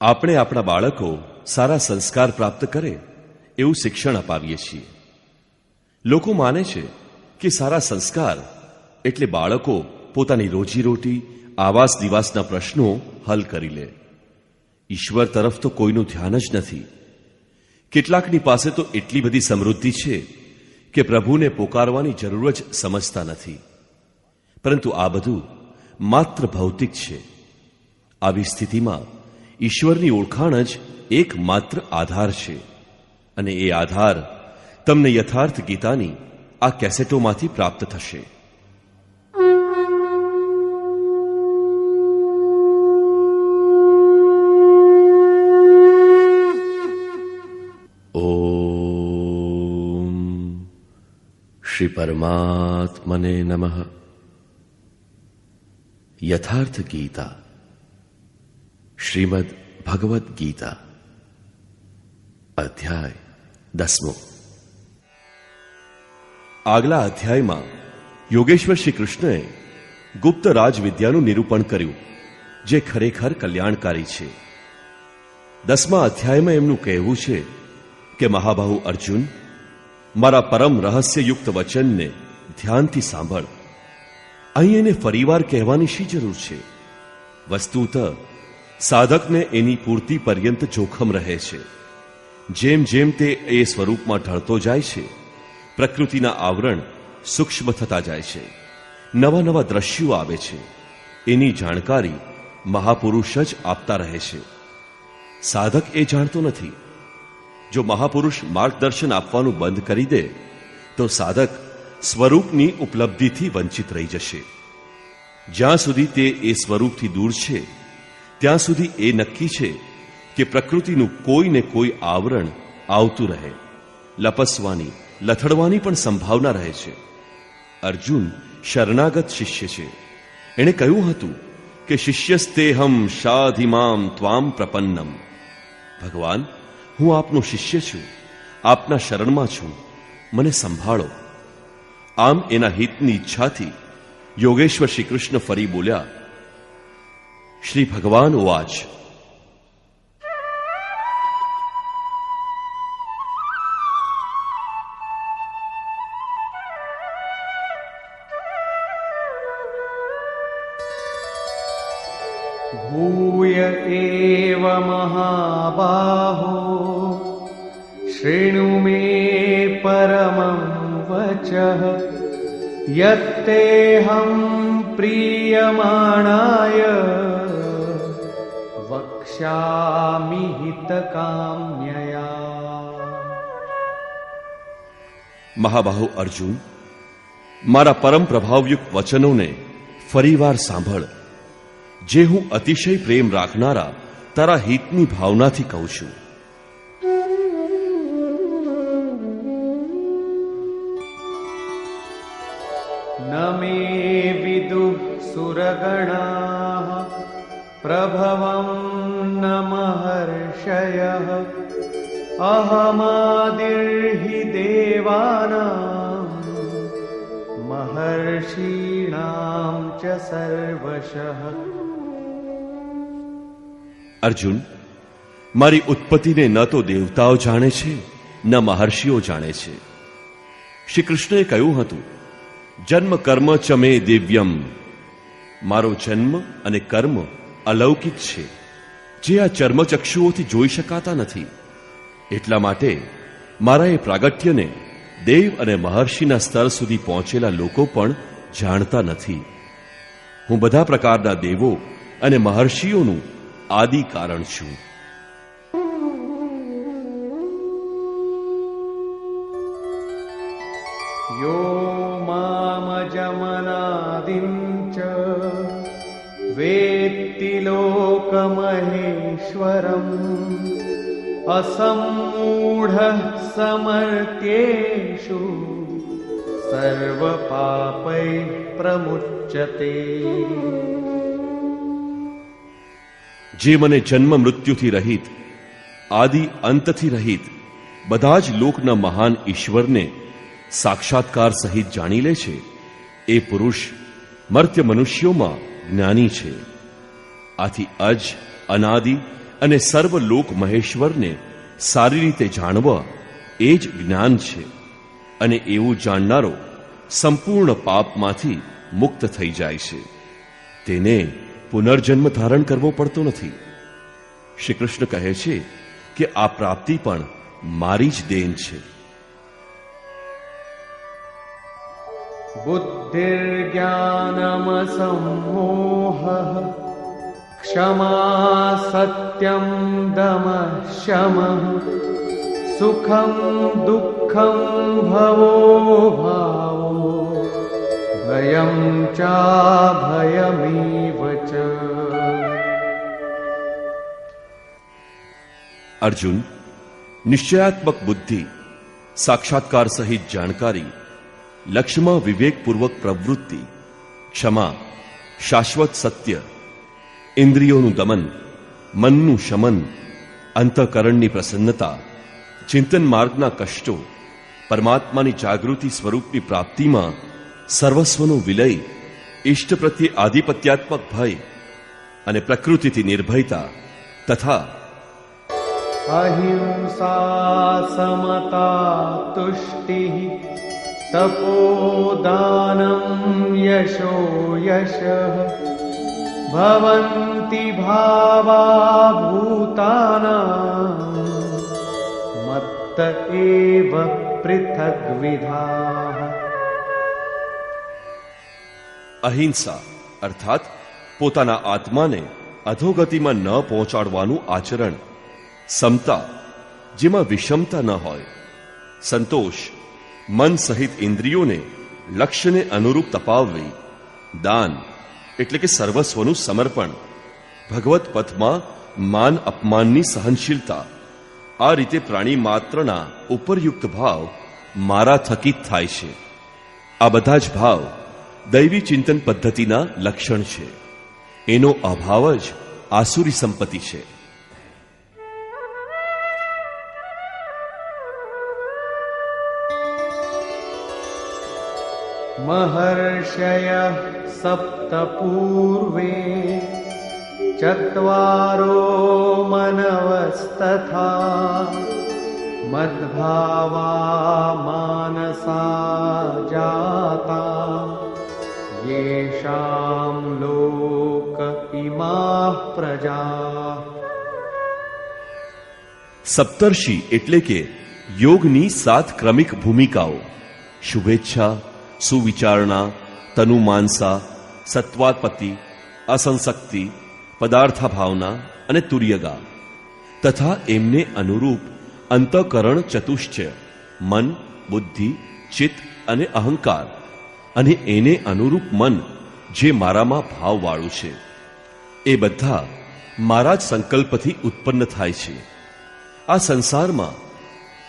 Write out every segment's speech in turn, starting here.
આપણે આપણા બાળકો સારા સંસ્કાર પ્રાપ્ત કરે એવું શિક્ષણ અપાવીએ છીએ. લોકો માને છે કે સારા સંસ્કાર એટલે બાળકો પોતાની રોજીરોટી, આવાસ નિવાસના પ્રશ્નો હલ કરી લે. ઈશ્વર તરફ તો કોઈનું ધ્યાન જ નથી. કેટલાકની પાસે તો એટલી બધી સમૃદ્ધિ છે કે પ્રભુને પોકારવાની જરૂર જ સમજતા નથી. પરંતુ આ બધું માત્ર ભૌતિક છે. આવી સ્થિતિમાં ઈશ્વરની ઓળખાણ જ એકમાત્ર આધાર છે, અને એ આધાર તમને યથાર્થ ગીતાની આ કેસેટોમાંથી પ્રાપ્ત થશે. ઓમ શ્રી પરમાત્મને નમઃ. યથાર્થ ગીતા, શ્રીમદ ભગવદ્ ગીતા, અધ્યાય 10. આગલા અધ્યાયમાં યોગેશ્વર શ્રી કૃષ્ણએ ગુપ્ત રાજવિદ્યાનું નિરૂપણ કર્યું, જે ખરેખર કલ્યાણકારી છે. 10મા અધ્યાયમાં એમનું કહેવું છે કે મહાબાહુ અર્જુન, મારા પરમ રહસ્યયુક્ત વચનને ધ્યાનથી સાંભળ. અહીં એને ફરીવાર કહેવાની શી જરૂર છે? વસ્તુતઃ સાધકને એની પૂર્તિ પર્યંત જોખમ રહે છે. જેમ જેમ તે એ સ્વરૂપમાં ઢળતો જાય છે, પ્રકૃતિના આવરણ સૂક્ષ્મ થતા જાય છે, નવા નવા દ્રશ્યો આવે છે. એની જાણકારી મહાપુરુષ જ આપતા રહે છે. સાધક એ જાણતો નથી. જો મહાપુરુષ માર્ગદર્શન આપવાનું બંધ કરી દે તો સાધક સ્વરૂપની ઉપલબ્ધિથી વંચિત રહી જશે. જ્યાં સુધી તે એ સ્વરૂપથી દૂર છે ત્યાં સુધી એ નક્કી છે કે પ્રકૃતિનું કોઈ ને કોઈ આવરણ આવતું રહે, લપસવાની, લથડવાની પણ સંભાવના રહે છે. અર્જુન શરણાગત શિષ્ય છે. એણે કહ્યું હતું કે શિષ્યસ્તેહમ શાધિમામ ત્વામ પ્રપન્નમ. ભગવાન, હું આપનો શિષ્ય છું, આપના શરણમાં છું, મને સંભાળો. આમ એના હિતની ઈચ્છાથી યોગેશ્વર શ્રી કૃષ્ણ ફરી બોલ્યા. શ્રી ભગવાન ઉવાચ. ભૂય એવ મહાબાહો શૃણુ મે પરમં વચઃ યત્તેહં પ્રિયમાણાય વક્ષ્યામિ હિતકામ્યયા. મહાબાહુ અર્જુન, મારા પરમ પ્રભાવયુક્ત વચનોને ફરીવાર સાંભળ, જે હું અતિશય પ્રેમ રાખનારા તારા હિતની ભાવનાથી કહું છું. ન મે વિદુઃ સુરગણાઃ પ્રભવં ન મહર્ષયઃ અહમાદિર્હિ દેવાનાં મહર્ષીણાં ચ સર્વશઃ. અર્જુન, મારી ઉત્પત્તિને ન તો દેવતાઓ જાણે છે, ન મહર્ષિઓ જાણે છે. શ્રી કૃષ્ણએ કહ્યું હતું, જન્મ કર્મ ચ મે દિવ્યમ. મારો જન્મ અને કર્મ અલૌકિક છે, જે આ ચર્મચક્ષુઓથી જોઈ શકાતા નથી. એટલા માટે મારા એ પ્રાગટ્યને દેવ અને મહર્ષિના સ્તર સુધી પહોંચેલા લોકો પણ જાણતા નથી. હું બધા પ્રકારના દેવો અને મહર્ષિઓનું આદિ કારણ છું. યો મામજમનાદિં ચ વેત્તિ લોકમહેશ્વરં અસમ્મૂઢઃ સમર્ત્યેષુ સર્વપાપૈઃ પ્રમુચ્યતે. જે મને જન્મ મૃત્યુથી રહિત, આદિ અંતથી રહિત બધા જ લોકના મહાન ઈશ્વરને સાક્ષાત્કાર સહિત જાણી લે છે, એ પુરુષ મર્ત્ય મનુષ્યોમાં જ્ઞાની છે. આથી અજ, અનાદિ અને સર્વ લોક મહેશ્વરને સારી રીતે જાણવા એ જ જ્ઞાન છે. અને એવું જાણનારો સંપૂર્ણ પાપમાંથી મુક્ત થઈ જાય છે. તેને પુનર્જન્મ ધારણ કરવો પડતો નથી. શ્રી કૃષ્ણ કહે છે કે આ પ્રાપ્તિ પણ મારી જ દેન છે. બુદ્ધિર્જ્ઞાનમસમ્મોહઃ ક્ષમા સત્યમ દમઃ શમઃ સુખમ દુઃખમ ભવો ભાવો ભયં ચાભયમેવ ચ. અર્જુન, નિશ્ચયાત્મક બુદ્ધિ, સાક્ષાત્કાર સહિત જાણકારી, લક્ષ્યમાં વિવેકપૂર્વક પ્રવૃત્તિ, ક્ષમા, શાશ્વત સત્ય, ઇન્દ્રિયોનું દમન, મનનું શમન, અંતઃકરણની પ્રસન્નતા, ચિંતન માર્ગના કષ્ટો, પરમાત્માની જાગૃતિ સ્વરૂપની પ્રાપ્તિમાં સર્વસ્વનો વિલય, ઇષ્ટ પ્રત્યે આધિપત્યાત્મક ભય અને પ્રકૃતિથી નિર્ભયતા તથા અહિંસા સમતા તુષ્ટિ તપોદાનમ યશો યશઃ ભવન્તિ ભાવા ભૂતાનાં મત્ત એવ પૃથગ્વિધાઃ. અહિંસા અર્થાત પોતાના આત્માને અધોગતિમાં ન પહોંચાડવાનું આચરણ, સમતા જેમાં વિષમતા ન હોય, સંતોષ મન સહિત ઇન્દ્રિયોને લક્ષ્યને અનુરૂપ તપાવવી, દાન એટલે કે સર્વસ્વનું સમર્પણ, ભગવત પથમાં માન અપમાનની સહનશીલતા. આ રીતે પ્રાણી માત્રના ઉપરયુક્ત ભાવ મારા થકી જ થાય છે. આ બધા જ ભાવ દૈવી ચિંતન પદ્ધતિના લક્ષણ છે. એનો અભાવ જ આસુરી સંપત્તિ છે. મહર્ષયઃ સપ્ત પૂર્વે ચત્વારો મનવસ્તથા મદ્ભાવા માનસા જાતા યેષાં લોક ઇમાઃ પ્રજા. સપ્તર્ષિ એટલે કે યોગની 7 ક્રમિક ભૂમિકાઓ: શુભેચ્છા, સુવિચારણા, તનુમાનસા, સત્વાત્પત્તિ, અસંશક્તિ, પદાર્થા ભાવના અને તુર્યગા, તથા એમને અનુરૂપ અંતઃકરણ ચતુશ્ચય, મન, બુદ્ધિ, ચિત્ત અને અહંકાર, અને એને અનુરૂપ મન જે મારામાં ભાવવાળું છે, એ બધા મારા જ સંકલ્પથી ઉત્પન્ન થાય છે. આ સંસારમાં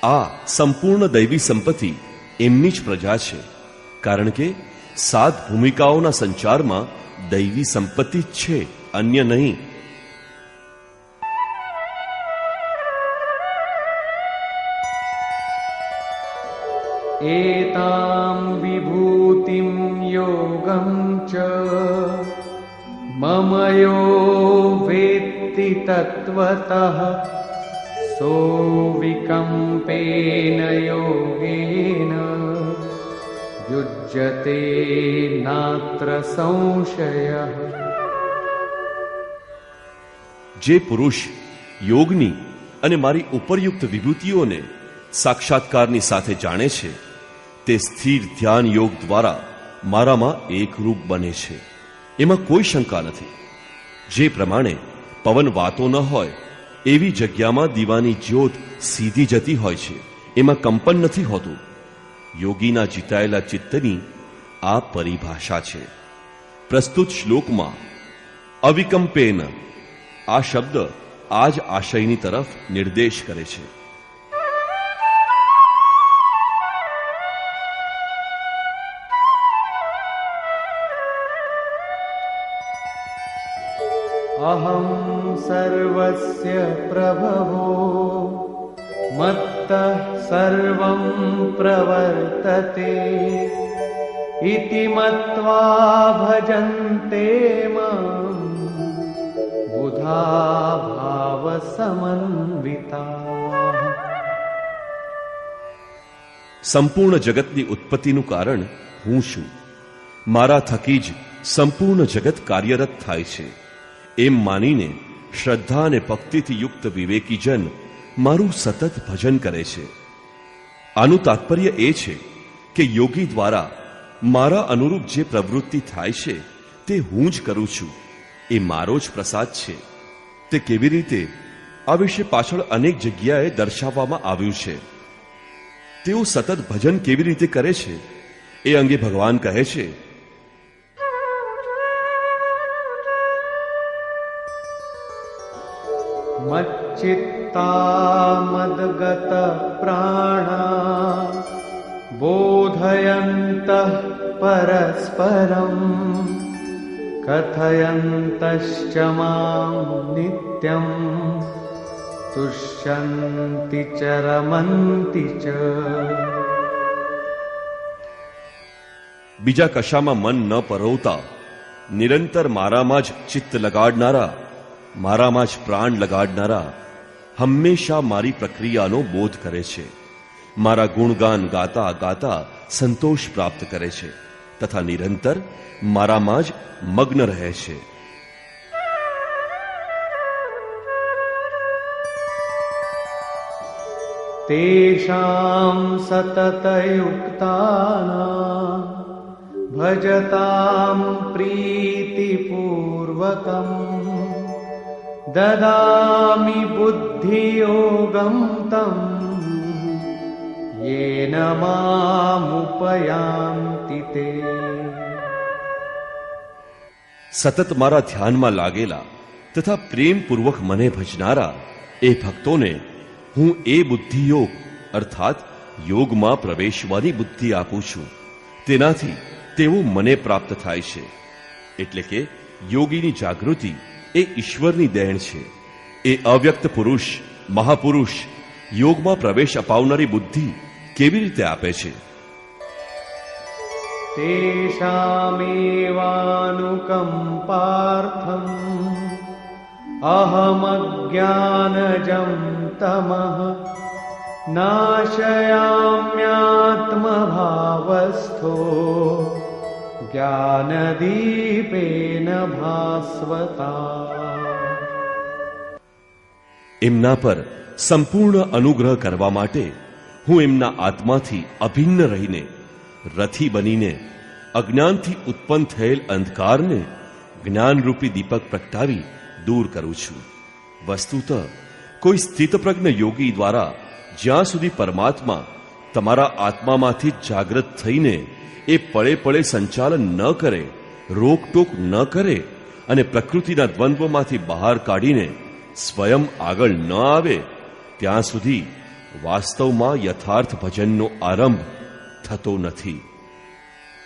આ સંપૂર્ણ દૈવી સંપત્તિ એમની જ પ્રજા છે, કારણ કે 7 ભૂમિકાઓના સંચારમાં દૈવી સંપત્તિ જ છે, અન્ય નહીં. એતામ વિભૂતિમ યોગમ ચ મમ યો વેત્તિ તત્વતઃ સો વિકમ્પેન યોગેન યુજ્યતે નાત્ર સંશયઃ. જે પુરુષ યોગની અને મારી ઉપરયુક્ત વિભૂતિઓને સાક્ષાત્કારની સાથે જાણે છે, તે સ્થિર ધ્યાન યોગ દ્વારા મારામાં એકરૂપ બને છે. એમાં કોઈ શંકા નથી. જે પ્રમાણે પવન વાતો ન હોય એવી જગ્યામાં દીવાની જ્યોત સીધી જતી હોય છે, એમાં કંપન નથી હોતું. યોગીના જીતાયેલા ચિત્તની આ પરિભાષા છે. પ્રસ્તુત શ્લોકમાં અવિકંપેન આ શબ્દ આ જ આશયની તરફ નિર્દેશ કરે છે. અહં સર્વસ્ય પ્રભવો મત્તઃ સર્વં પ્રવર્તતે ઇતિ મત્વા ભજન્તે માં બુધ बुद्धा भाव समन्विता। સંપૂર્ણ જગતની ઉત્પત્તિનું કારણ હું છું. મારા થકી જ સંપૂર્ણ જગત કાર્યરત થાય છે એમ માનીને શ્રદ્ધા અને ભક્તિથી યુક્ત વિવેકી જન મારું સતત ભજન કરે છે. આનું તાત્પર્ય એ છે કે યોગી દ્વારા મારા અનુરૂપ જે પ્રવૃત્તિ થાય છે તે હું જ કરું છું. એ મારો જ પ્રસાદ છે. તે કેવી રીતે, આ વિશે પાછળ અનેક જગ્યાએ દર્શાવવામાં આવ્યું છે. તેઓ સતત ભજન કેવી રીતે કરે છે એ અંગે ભગવાન કહે છે, મચ્ચિત્તા મદગત પ્રાણા બોધયંતઃ પરસ્પરમ કથયંતશ્ચ માં નિત્યમ તુષ્યન્તિ ચ રમન્તિ ચ. બીજા કશામાં મન ન પરોવતા નિરંતર મારામાં જ ચિત્ત લગાડનારા, મારામાં જ પ્રાણ લગાડનારા હંમેશા મારી પ્રક્રિયાનો બોધ કરે છે. મારા ગુણગાન ગાતા ગાતા સંતોષ પ્રાપ્ત કરે છે તથા નિરંતર મારામાં જ મગ્ન રહે છે. તેષાં સતતયુક્તાનાં ભજતાં પ્રીતિપૂર્વકં દદામિ બુદ્ધિયોગં તં યેન મામુપયાન્તિ તે. સતત મારા ધ્યાનમાં લાગેલા તથા પ્રેમપૂર્વક મને ભજનારા એ ભક્તોને હું એ બુદ્ધિયોગ અર્થાત યોગમાં પ્રવેશવાની બુદ્ધિ આપું છું. તેનાથી તેઓ મને પ્રાપ્ત થાય છે. એટલે કે યોગીની જાગૃતિ એ ઈશ્વરની દેણ છે. એ અવ્યક્ત પુરુષ, મહાપુરુષ યોગમાં પ્રવેશ અપાવનારી બુદ્ધિ કેવી રીતે આપે છે? તેષામેવાનુકંપાર્થં અહમજ્ઞાનજં તમઃ નાશયામ્યાત્મભાવસ્થો જ્ઞાનદીપેન ભાસ્વતા. એમના પર સંપૂર્ણ અનુગ્રહ કરવા માટે હું એમના આત્માથી અભિન્ન રહીને, રથી બનીને અજ્ઞાનથી ઉત્પન્ન થયેલ અંધકારને જ્ઞાનરૂપી દીપક પ્રગટાવી દૂર કરું છું. વસ્તુતઃ કોઈ સ્થિતપ્રજ્ઞ યોગી દ્વારા જ્યાં સુધી પરમાત્મા તમારા આત્મામાંથી જાગૃત થઈને એ પળે પળે સંચાલન ન કરે, રોકટોક ન કરે અને પ્રકૃતિના દ્વંદ્વમાંથી બહાર કાઢીને સ્વયં આગળ ન આવે ત્યાં સુધી વાસ્તવમાં યથાર્થ ભજનનો આરંભ થતો નથી.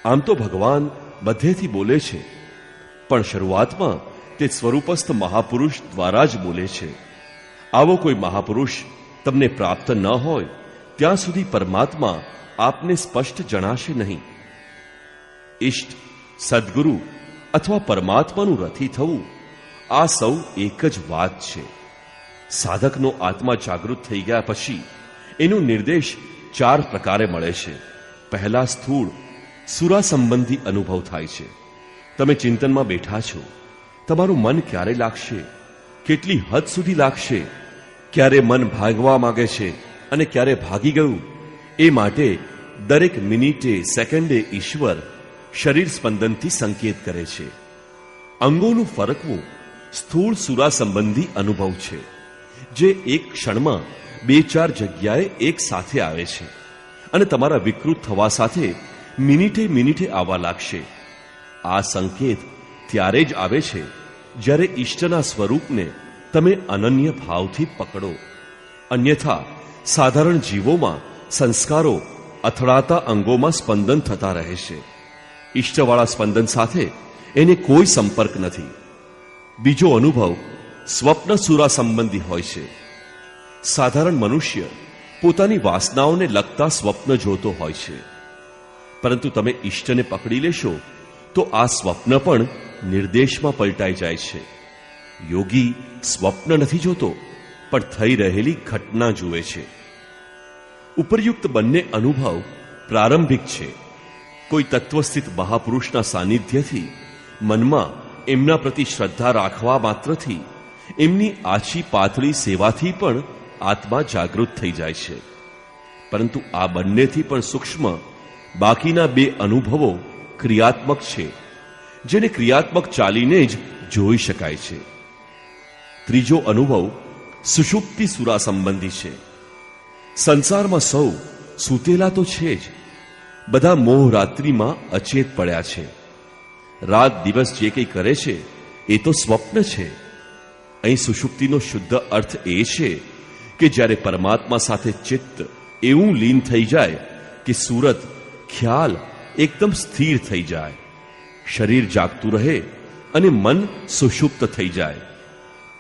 આમ તો ભગવાન બધેથી બોલે છે, પણ શરૂઆતમાં તે સ્વરૂપસ્થ મહાપુરુષ દ્વારા જ બોલે છે. આવો કોઈ મહાપુરુષ તમને પ્રાપ્ત ન હોય ત્યાં સુધી પરમાત્મા આપને સ્પષ્ટ જણાશે નહીં. ઇષ્ટ, સદ્ગુરુ અથવા પરમાત્માનું રથી થવું આ સૌ એક જ વાત છે. સાધકનો આત્મા જાગૃત થઈ ગયા પછી એનો નિર્દેશ 4 પ્રકારે મળે છે. પહેલા સ્થૂળ સુરા સંબંધી અનુભવ થાય છે. તમે ચિંતનમાં બેઠા છો, તમારું મન ક્યારે લાગશે, કેટલી હદ સુધી લાગશે, ક્યારે મન ભાગવા માંગે છે અને ક્યારે ભાગી ગયું, એ માટે દરેક મિનિટે સેકન્ડે ઈશ્વર શરીર સ્પંદનથી સંકેત કરે છે. અંગોનું ફરકવું સ્થૂળ સુરા સંબંધી અનુભવ છે, જે એક ક્ષણમાં 2-4 જગ્યાએ એક સાથે આવે છે અને તમારા વિકૃત થવા સાથે મિનિટે મિનિટે આવવા લાગશે. આ સંકેત ત્યારે જ આવે છે જ્યારે ઈષ્ટના સ્વરૂપને તમે અનન્ય ભાવથી પકડો. અન્યથા સાધારણ જીવોમાં સંસ્કારો અથડાતા અંગોમાં સ્પંદન થતા રહે છે. ઈષ્ટવાળા સ્પંદન સાથે એને કોઈ સંપર્ક નથી. બીજો અનુભવ સ્વપ્ન સુરા સંબંધી હોય છે. સાધારણ મનુષ્ય પોતાની વાસનાઓને લગતા સ્વપ્ન જોતો હોય છે, પરંતુ તમે ઈષ્ટને પકડી લેશો તો આ સ્વપ્ન પણ નિર્દેશમાં પલટાઈ જાય છે. યોગી સ્વપ્ન નથી જોતો, પણ થઈ રહેલી ઘટના જુએ છે. ઉપરયુક્ત બંને અનુભવ પ્રારંભિક છે. કોઈ તત્વસ્થિત મહાપુરુષના સાનિધ્યથી મનમાં એમના પ્રતિ શ્રદ્ધા રાખવા માત્રથી, એમની આછી પાતળી સેવાથી પણ આત્મા જાગૃત થઈ જાય છે. પરંતુ આ બંનેથી પણ સૂક્ષ્મ બાકીના બે અનુભવો ક્રિયાત્મક છે, જેને ક્રિયાત્મક ચાલીને જ જોઈ શકાય છે. ત્રીજો અનુભવ સુષુપ્તિ સુરા સંબંધી છે. સંસારમાં સૌ સૂતેલા તો છે જ, બધા મોહ રાત્રિમાં અચેત પડ્યા છે. રાત દિવસ જે કંઈ કરે છે એ તો સ્વપ્ન છે. અહીં સુષુપ્તિનો શુદ્ધ અર્થ એ છે કે જ્યારે પરમાત્મા સાથે ચિત્ત એવું લીન થઈ જાય કે સુરત ખ્યાલ એકદમ સ્થિર થઈ જાય, શરીર જાગતું રહે અને મન સુષુપ્ત થઈ જાય.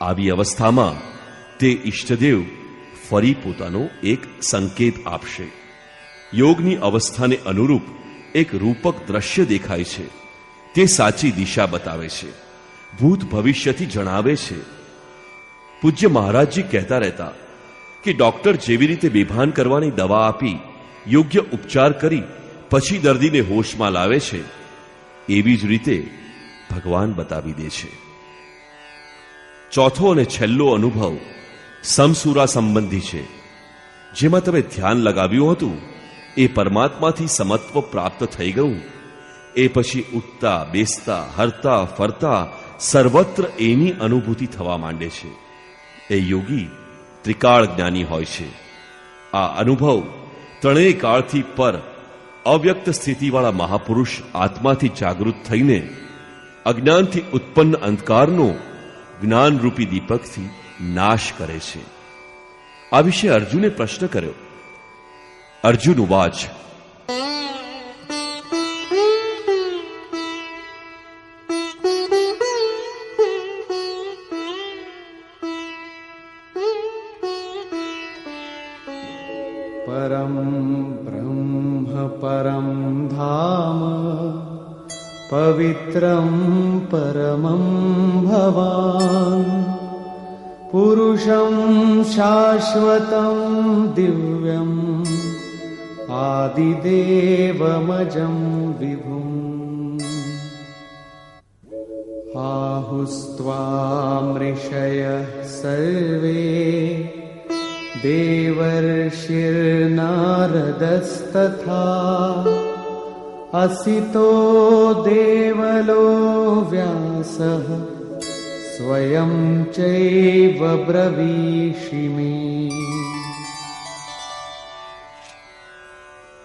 આવી અવસ્થામાં તે ઈષ્ટદેવ ફરી પોતાનો એક સંકેત આપશે. યોગની અવસ્થાને અનુરૂપ એક રૂપક દ્રશ્ય દેખાય છે. તે સાચી દિશા બતાવે છે, ભૂત ભવિષ્યથી જણાવે છે. પૂજ્ય મહારાજજી કહેતા રહેતા કે ડોક્ટર જેવી રીતે બેભાન કરવાની દવા આપી યોગ્ય ઉપચાર કરી પછી દર્દીને હોશમાં લાવે છે, એવી જ રીતે ભગવાન બતાવી દે છે. ચોથો અને છેલ્લો અનુભવ સમસુરા સંબંધી છે. જેમાં તમે ધ્યાન લગાવ્યું હતું એ પરમાત્માથી સમત્વ પ્રાપ્ત થઈ ગયું. એ પછી ઉઠતા બેસતા હરતા ફરતા સર્વત્ર એની અનુભૂતિ થવા માંડે છે. એ યોગી ત્રિકાળ જ્ઞાની હોય છે. આ અનુભવ ત્રણેય કાળથી પર અવ્યક્ત સ્થિતિવાળા મહાપુરુષ આત્માથી જાગૃત થઈને અજ્ઞાનથી ઉત્પન્ન અંધકારનો જ્ઞાનરૂપી દીપકથી નાશ કરે છે. આ વિશે અર્જુને પ્રશ્ન કર્યો. અર્જુન ઉવાચ, પરમ બ્રહ્મ પરમ ધામ પવિત્રમ પરમં ભવાન પુરુષમ શાશ્વતમ દિવ્યમ આદિદેવમજં વિભુમ આહુસ્ત્વામૃષયઃ સર્વે દેવર્ષિર્નારદસ્તથા અસિતો દેવલો વ્યાસઃ સ્વયં ચૈવ બ્રવીષિમે.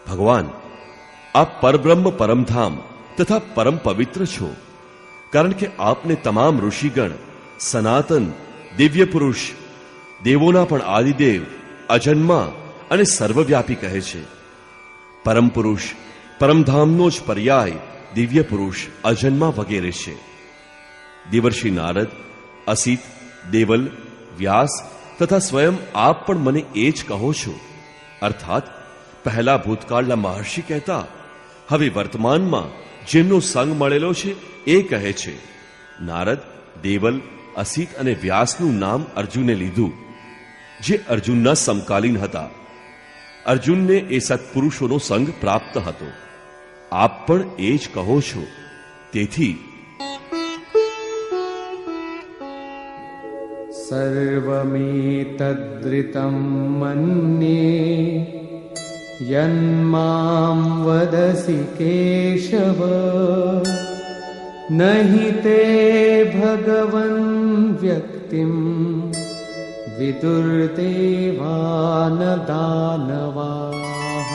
ભગવાન, આપ પરબ્રહ્મ પરમધામ તથા પરમ પવિત્ર છો, કારણ કે આપને તમામ ઋષિગણ સનાતન દિવ્ય પુરુષ, દેવોના પણ આદિદેવ, અજન્મા અને સર્વવ્યાપી કહે છે. પરમ પુરુષ પરમધામનો જ પર્યાય દિવ્ય પુરુષ, અજન્મા વગેરે છે. દેવર્ષિ નારદ, અસિત, દેવલ, વ્યાસ તથા સ્વયં આપ પણ મને એ જ કહો છો. અર્થાત પહેલા ભૂતકાળના મહર્ષિ કહેતા હવે વર્તમાનમાં જેમનો સંગ મળેલો છે એ કહે છે. નારદ, દેવલ, અસિત અને વ્યાસનું નામ અર્જુને લીધું, જે અર્જુનના સમકાલીન હતા. અર્જુનને એ સત્પુરુષોનો સંગ પ્રાપ્ત હતો. આપ પણ એ જ કહો છો. તેથી સર્વમેતદ્રિતં મન્યે યન્માં વદસી કેશવ નહિ તે ભગવન વ્યક્તિમ વિદુર્દેવાન દાનવાઃ.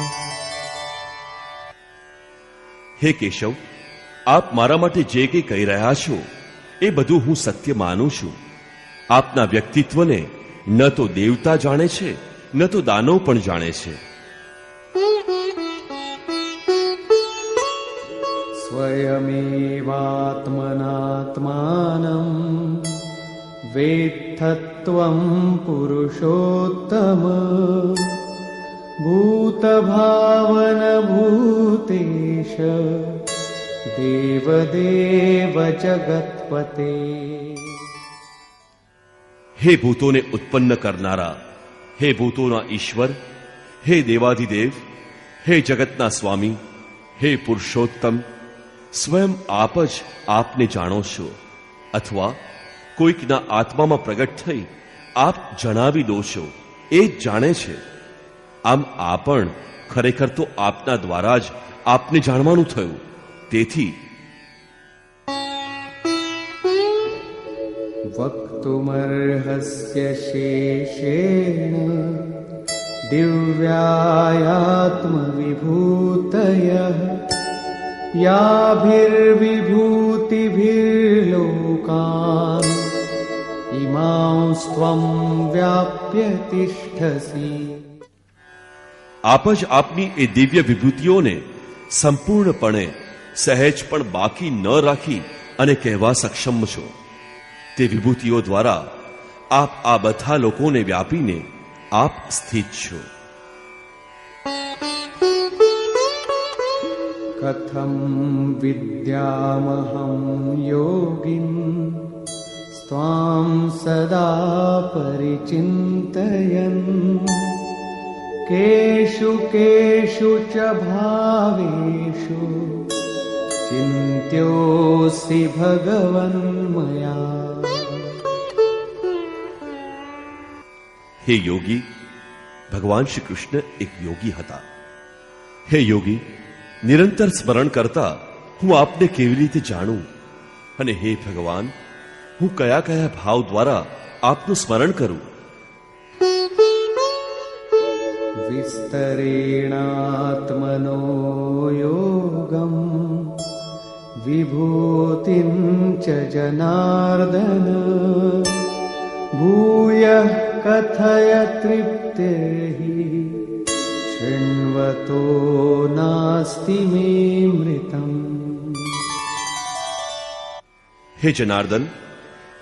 હે કેશવ, આપ મારા માટે જે કંઈ કહી રહ્યા છો એ બધું હું સત્ય માનું છું. આપના વ્યક્તિત્વને ન તો દેવતા જાણે છે ન તો દાનવ પણ જાણે છે. સ્વયમેવાત્મનાત્માનં વેત્થત્વં પુરુષોત્તમ ભૂતભાવન ભૂતેશ દેવદેવ જગત્પતે. હે ભૂતોને ઉત્પન્ન કરનારા, હે ભૂતોના ઈશ્વર, હે દેવાધિદેવ, હે જગતના સ્વામી, હે પુરુષોત્તમ, સ્વયં આપ જ આપને જાણો છો, અથવા કોઈકના આત્મામાં પ્રગટ થઈ આપ જણાવી દો છો, એ જ જાણે છે. આમ આ પણ ખરેખર તો આપના દ્વારા જ આપને જાણવાનું થયું. તેથી વક્તુમર્હસ્ય શેષેણ દિવ્યાયાત્મવિભૂતયઃ યાભિર્વિભૂતિભિર્લોકાન ઇમાંસ્ત્વં વ્યાપ્ય તિષ્ઠસી. આપ જ આપની એ દિવ્ય વિભૂતિઓને સંપૂર્ણપણે સહેજ પણ બાકી ન રાખી અને કહેવા સક્ષમ છો. તે વિભૂતિઓ દ્વારા આપ આ બધા લોકોને વ્યાપીને આપ સ્થિત છો. કથમ વિદ્યામહં યોગિન સ્ત્વાં સદા પરિચિંતયન કેષુ કેષુ ચ ભાવેષુ ચિંત્યોऽસि ભગવન મયા. હે યોગી, ભગવાન શ્રી કૃષ્ણ એક યોગી હતા. હે યોગી, નિરંતર સ્મરણ કરતા હું આપને કેવી રીતે જાણું? અને હે ભગવાન, હું કયા કયા ભાવ દ્વારા આપનું સ્મરણ કરું? વિસ્તરેણાત્મનો યોગમ વિભૂતિં ચ જનાર્દન ભૂયઃ કથય તૃપ્તિર્હિ શૃણ્વતો નાસ્તિ મે મૃતમ. હે જનાર્દન,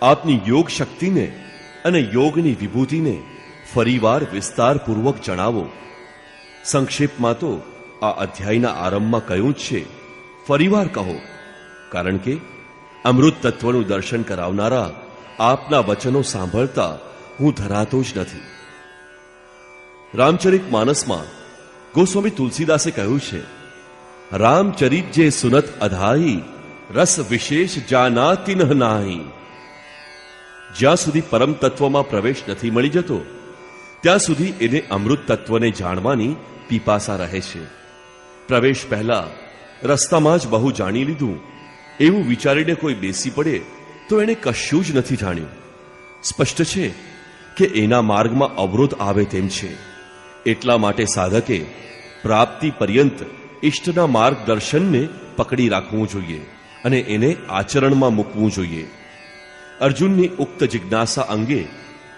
આપની યોગ શક્તિને અને યોગની વિભૂતિને ફરીવાર વિસ્તારપૂર્વક જણાવો. સંક્ષેપમાં તો આ અધ્યાયના આરંભમાં કહ્યું જ છે, ફરીવાર કહો, કારણ કે અમૃત તત્વનું દર્શન કરાવનારા આપના વચનો સાંભળતા હું ધરાતો જ નથી. રામચરિત માનસમાં ગોસ્વામી તુલસીદાસે કહ્યું છે, રામચરિત જે સુનત અધાઈ રસ વિશેષ જાનાતિ નહ નાહી. જ્યાં સુધી પરમ તત્વમાં પ્રવેશ નથી મળી જતો ત્યાં સુધી એને અમૃત તત્વને જાણવાની પીપાસા રહે છે. પ્રવેશ પહેલા રસ્તામાં જ બહુ જાણી લીધું એવું વિચારીને કોઈ બેસી પડે તો એને કશું જ નથી જાણ્યું. સ્પષ્ટ છે કે એના માર્ગમાં અવરોધ આવે તેમ છે. એટલા માટે સાધકે પ્રાપ્તિ પર્યંત ઇષ્ટના માર્ગદર્શનને પકડી રાખવું જોઈએ અને એને આચરણમાં મૂકવું જોઈએ. અર્જુનની ઉક્ત જિજ્ઞાસા અંગે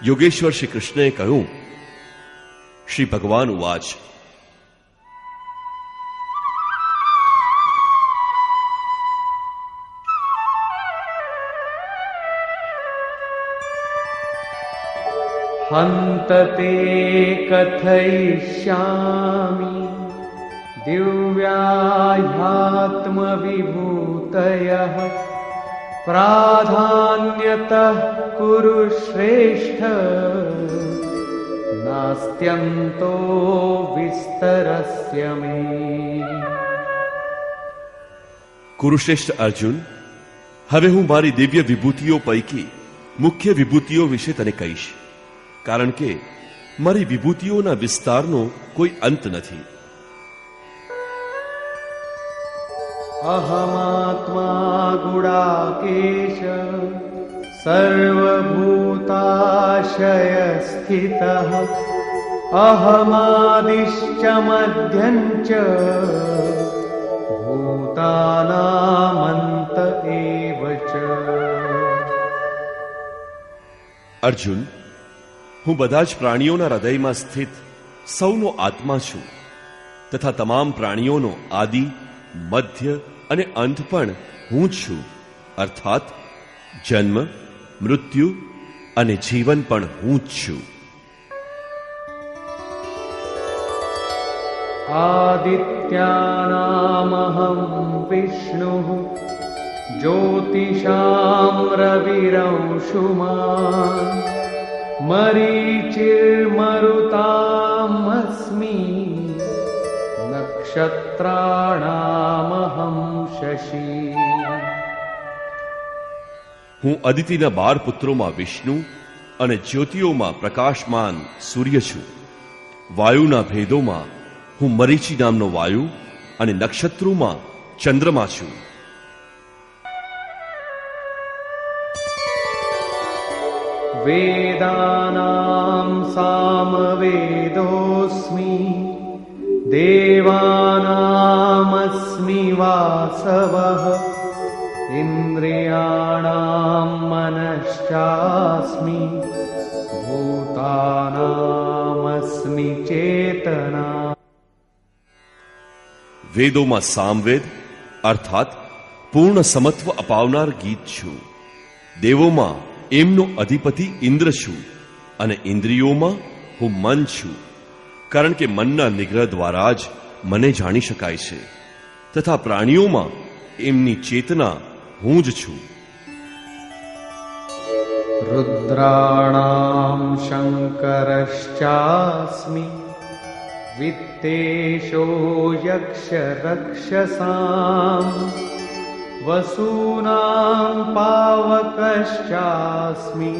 યોગેશ્વર શ્રી કૃષ્ણએ કહ્યું, શ્રી ભગવાન ઉવાચ, હંત તે કથયિષ્યામિ દિવ્યાહ્યાત્મવિભૂતયઃ પ્રાધાન્યતઃ કુરુ શ્રેષ્ઠ નાસ્ત્યંતો વિસ્તરસ્ય મે. કુરુશ્રેષ્ઠ અર્જુન, હવે હું મારી દિવ્ય વિભૂતિઓ પૈકી મુખ્ય વિભૂતિઓ વિશે તને કહીશ, કારણ કે મારી વિભૂતિઓના વિસ્તારનો કોઈ અંત નથી. અહમાત્મા ગુડાકેશ સર્વભૂતાશય સ્થિતઃ અહમાદિશ્ચ મધ્યંચ ભૂતાનામંત એવ ચ. અર્જુન, હું બધા જ પ્રાણીઓના હૃદયમાં સ્થિત સૌનો આત્મા છું તથા તમામ પ્રાણીઓનો આદિ, મધ્ય અને અંત પણ હું જ છું. અર્થાત જન્મ, મૃત્યુ અને જીવન પણ હું જ છું. આદિત્યાનામહં વિષ્ણુઃ જ્યોતિષાં રવિરંશુમાન मरीचिर्मरुतामस्मि नक्षत्राणामहं शशि। હું અદિતિના 12 પુત્રોમાં વિષ્ણુ અને જ્યોતિઓમાં પ્રકાશમાન સૂર્ય છું. વાયુના ભેદોમાં હું મરીચી નામનો વાયુ અને નક્ષત્રોમાં ચંદ્રમા છું. वेदानां सामवेदोऽस्मि देवानामस्मि वासवः इन्द्रियाणां मनश्चास्मि भूतानामस्मि चेतना। વેદોમાં સામવેદ અર્થાત પૂર્ણ સમત્વ અપાવનાર ગીત છું. દેવોમાં એમનો અધિપતિ ઇન્દ્ર છું અને ઇન્દ્રિયોમાં હું મન છું, કારણ કે મનના નિગ્રહ દ્વારા જ મને જાણી શકાય છે, તથા પ્રાણીઓમાં એમની ચેતના હું જ છું. रुद्राणां शङ्करश्चास्मि वित्तेशो यक्षरक्षसाम् वसूनां पावकश्चास्मि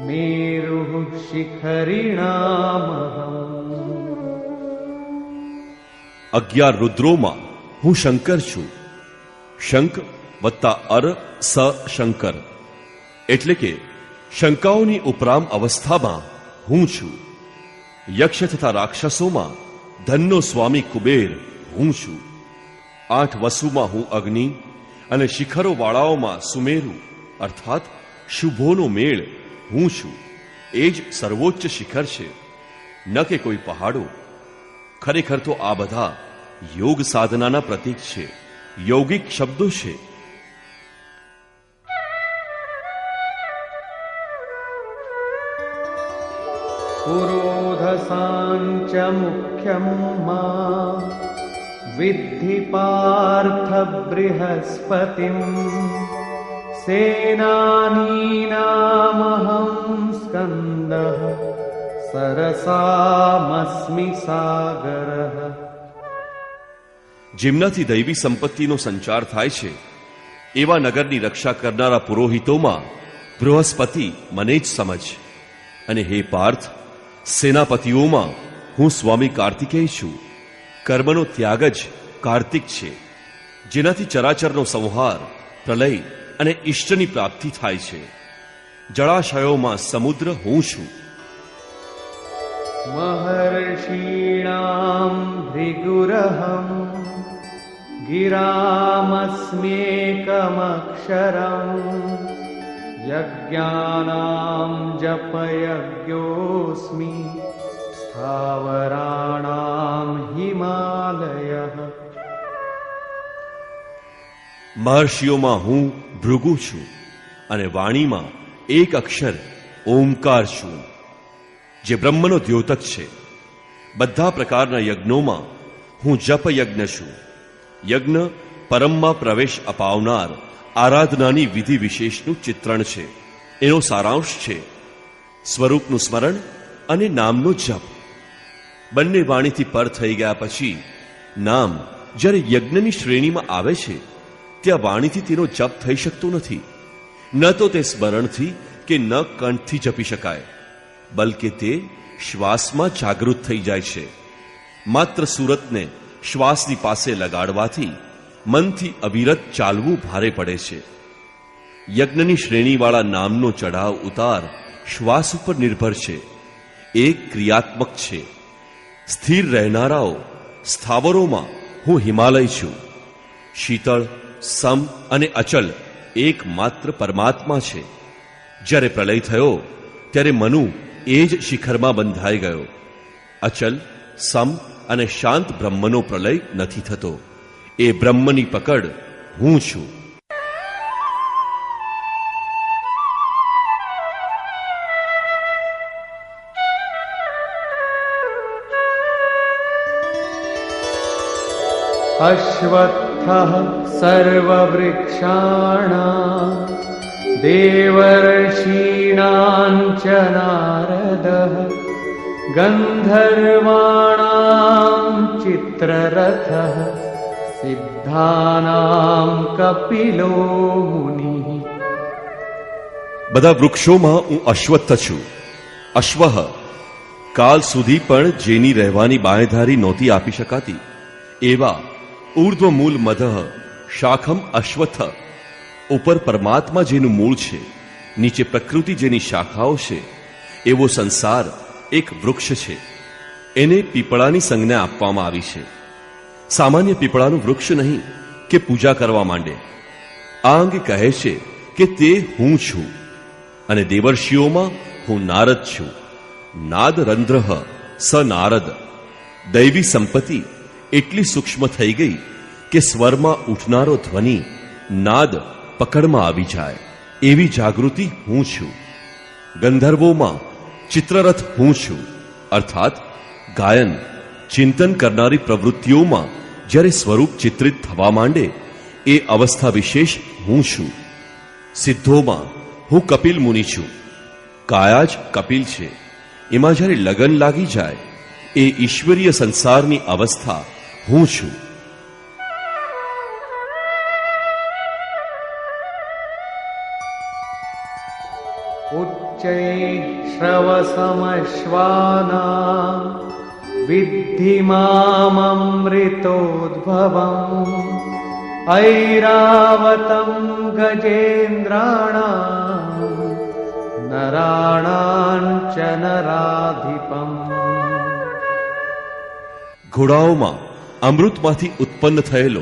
मेरुः शिखरिणामहम्। 11 રુદ્રોમાં હું શંકર છું. શંખ વત્તા અર સ શંકર એટલે કે શંકાઓની ઉપરામ અવસ્થામાં હું છું. યક્ષ તથા રાક્ષસોમાં ધનનો સ્વામી કુબેર હું છું. 8 વસુમાં હું અગ્નિ અને શિખરો વાળાઓમાં સુમેરુ અર્થાત શુભોનો મેળ હું છું. એ જ સર્વોચ્ચ શિખર છે, ન કે કોઈ પહાડો. ખરેખર તો આ બધા યોગ સાધનાના પ્રતીક છે, यौगिक शब्दों से। पुरोधसांच मुख्यं मा विद्धि पार्थ बृहस्पतिं सेनानीनामहं स्कन्दः सरसामस्मि सागरः। જેમનાથી દૈવી સંપત્તિનો સંચાર થાય છે એવા નગરની રક્ષા કરનારા પુરોહિતોમાં બૃહસ્પતિ મને જ સમજ. અને હે પાર્થ, સેનાપતિઓમાં હું સ્વામી કાર્તિકેય છું. કર્મનો ત્યાગ જ કાર્તિક છે, જેનાથી ચરાચરનો સંહાર, પ્રલય અને ઇષ્ટની પ્રાપ્તિ થાય છે. જળાશયોમાં સમુદ્ર હું છું. महर्षीणां भृगुरहं गिरामस्म्येकमक्षरं यज्ञानां जपयज्ञोऽस्मि स्थावराणां हिमालयः। મહર્ષિઓમાં હું ભૃગુ છું અને વાણીમાં એક અક્ષર ઓમકાર છું, જે બ્રહ્મનો દ્યોતક છે. બધા પ્રકારના યજ્ઞોમાં હું જપ યજ્ઞ છું. યજ્ઞ પરમમાં પ્રવેશ અપાવનાર આરાધનાની વિધિ વિશેષનું ચિત્રણ છે. એનો સારાંશ છે સ્વરૂપનું સ્મરણ અને નામનો જપ. બંને વાણીથી પર થઈ ગયા પછી નામ જ્યારે યજ્ઞની શ્રેણીમાં આવે છે, ત્યાં વાણીથી તેનો જપ થઈ શકતો નથી. ન તો તે સ્મરણથી કે ન કંઠથી જપી શકાય, બલકે તે શ્વાસમાં જાગૃત થઈ જાય છે. માત્ર સુરતને શ્વાસની પાસે લગાડવાથી મનથી અવિરત ચાલવું ભારે પડે છે. યજ્ઞની શ્રેણીવાળા નામનો ચઢાવ ઉતાર શ્વાસ ઉપર નિર્ભર છે. એક ક્રિયાત્મક છે. સ્થિર રહેનારાઓ સ્થાવરોમાં હું હિમાલય છું. શીતળ, સમ અને અચલ એકમાત્ર પરમાત્મા છે. જ્યારે પ્રલય થયો ત્યારે મનુ એ જ શિખરમાં બંધાઈ ગયો. અચલ, સમ અને શાંત બ્રહ્મનો પ્રલય નથી થતો. એ બ્રહ્મની પકડ હું છું. अश्वत्थः सर्ववृक्षाणां देवर्षीणां च नारदः गन्धर्वाणां चित्ररथः सिद्धानां कपिलो मुनिः. બધા વૃક્ષોમાં હું અશ્વત્થ છું. અશ્વઃ કાલ સુધી પણ જેની રહેવાની બાંયધારી નહોતી આપી શકાતી એવા ઉર્ધ્વમૂલ મધઃ શાખમ અશ્વત્થ. ઉપર પરમાત્મા જેનું મૂળ છે, નીચે પ્રકૃતિ જેની શાખાઓ છે, એવો સંસાર એક વૃક્ષ છે. એને પીપળાની સંજ્ઞા આપવામાં આવી છે. સામાન્ય પીપળાનું વૃક્ષ નહીં કે પૂજા કરવા માંડે. આ અંગે કહે છે કે તે હું છું અને દેવર્ષિઓમાં હું નારદ છું. નાદ રંધ્રઃ સ નારદ. દૈવી સંપત્તિ એટલી સૂક્ષ્મ થઈ ગઈ કે સ્વરમાં ઉઠનારો ધ્વનિ નાદ પકડમાં આવી જાય એવી જાગૃતિ હું છું. ગંધર્વોમાં ચિત્રરથ હું છું, અર્થાત ગાયન ચિંતન કરનારી પ્રવૃત્તિઓમાં જ્યારે સ્વરૂપ ચિત્રિત થવા માંડે એ અવસ્થા વિશેષ હું છું. સિદ્ધોમાં હું કપિલ મુનિ છું. કાયા જ કપિલ છે. એમાં જ્યારે લગન લાગી જાય એ ઈશ્વરીય સંસારની અવસ્થા હું છું. उच्चैः श्रवसमश्वानां विद्धि माममृतोद्भवम् ऐरावतं गजेन्द्राणां नराणां च नराधिपम्. ઘોડાઓમાં અમૃતમાંથી ઉત્પન્ન થયેલો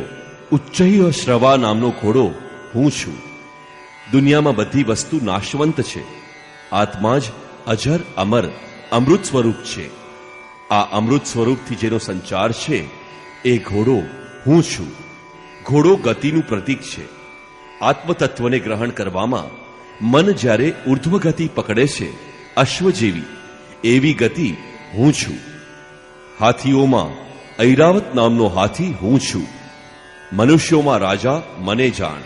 ઉચ્ચૈઃ શ્રવા નામનો ઘોડો હું છું. દુનિયામાં બધી વસ્તુ નાશવંત છે. આત્મા જ અજર અમર અમૃત સ્વરૂપ છે. આ અમૃત સ્વરૂપથી જેનો સંચાર છે એ ઘોડો હું છું. ઘોડો ગતિનું પ્રતીક છે. આત્મતત્વને ગ્રહણ કરવામાં મન જ્યારે ઉર્ધ્વ ગતિ પકડે છે, અશ્વ જેવી, એવી ગતિ હું છું. હાથીઓમાં ઐરાવત નામનો હાથી હું છું. મનુષ્યોમાં રાજા મને જાણ.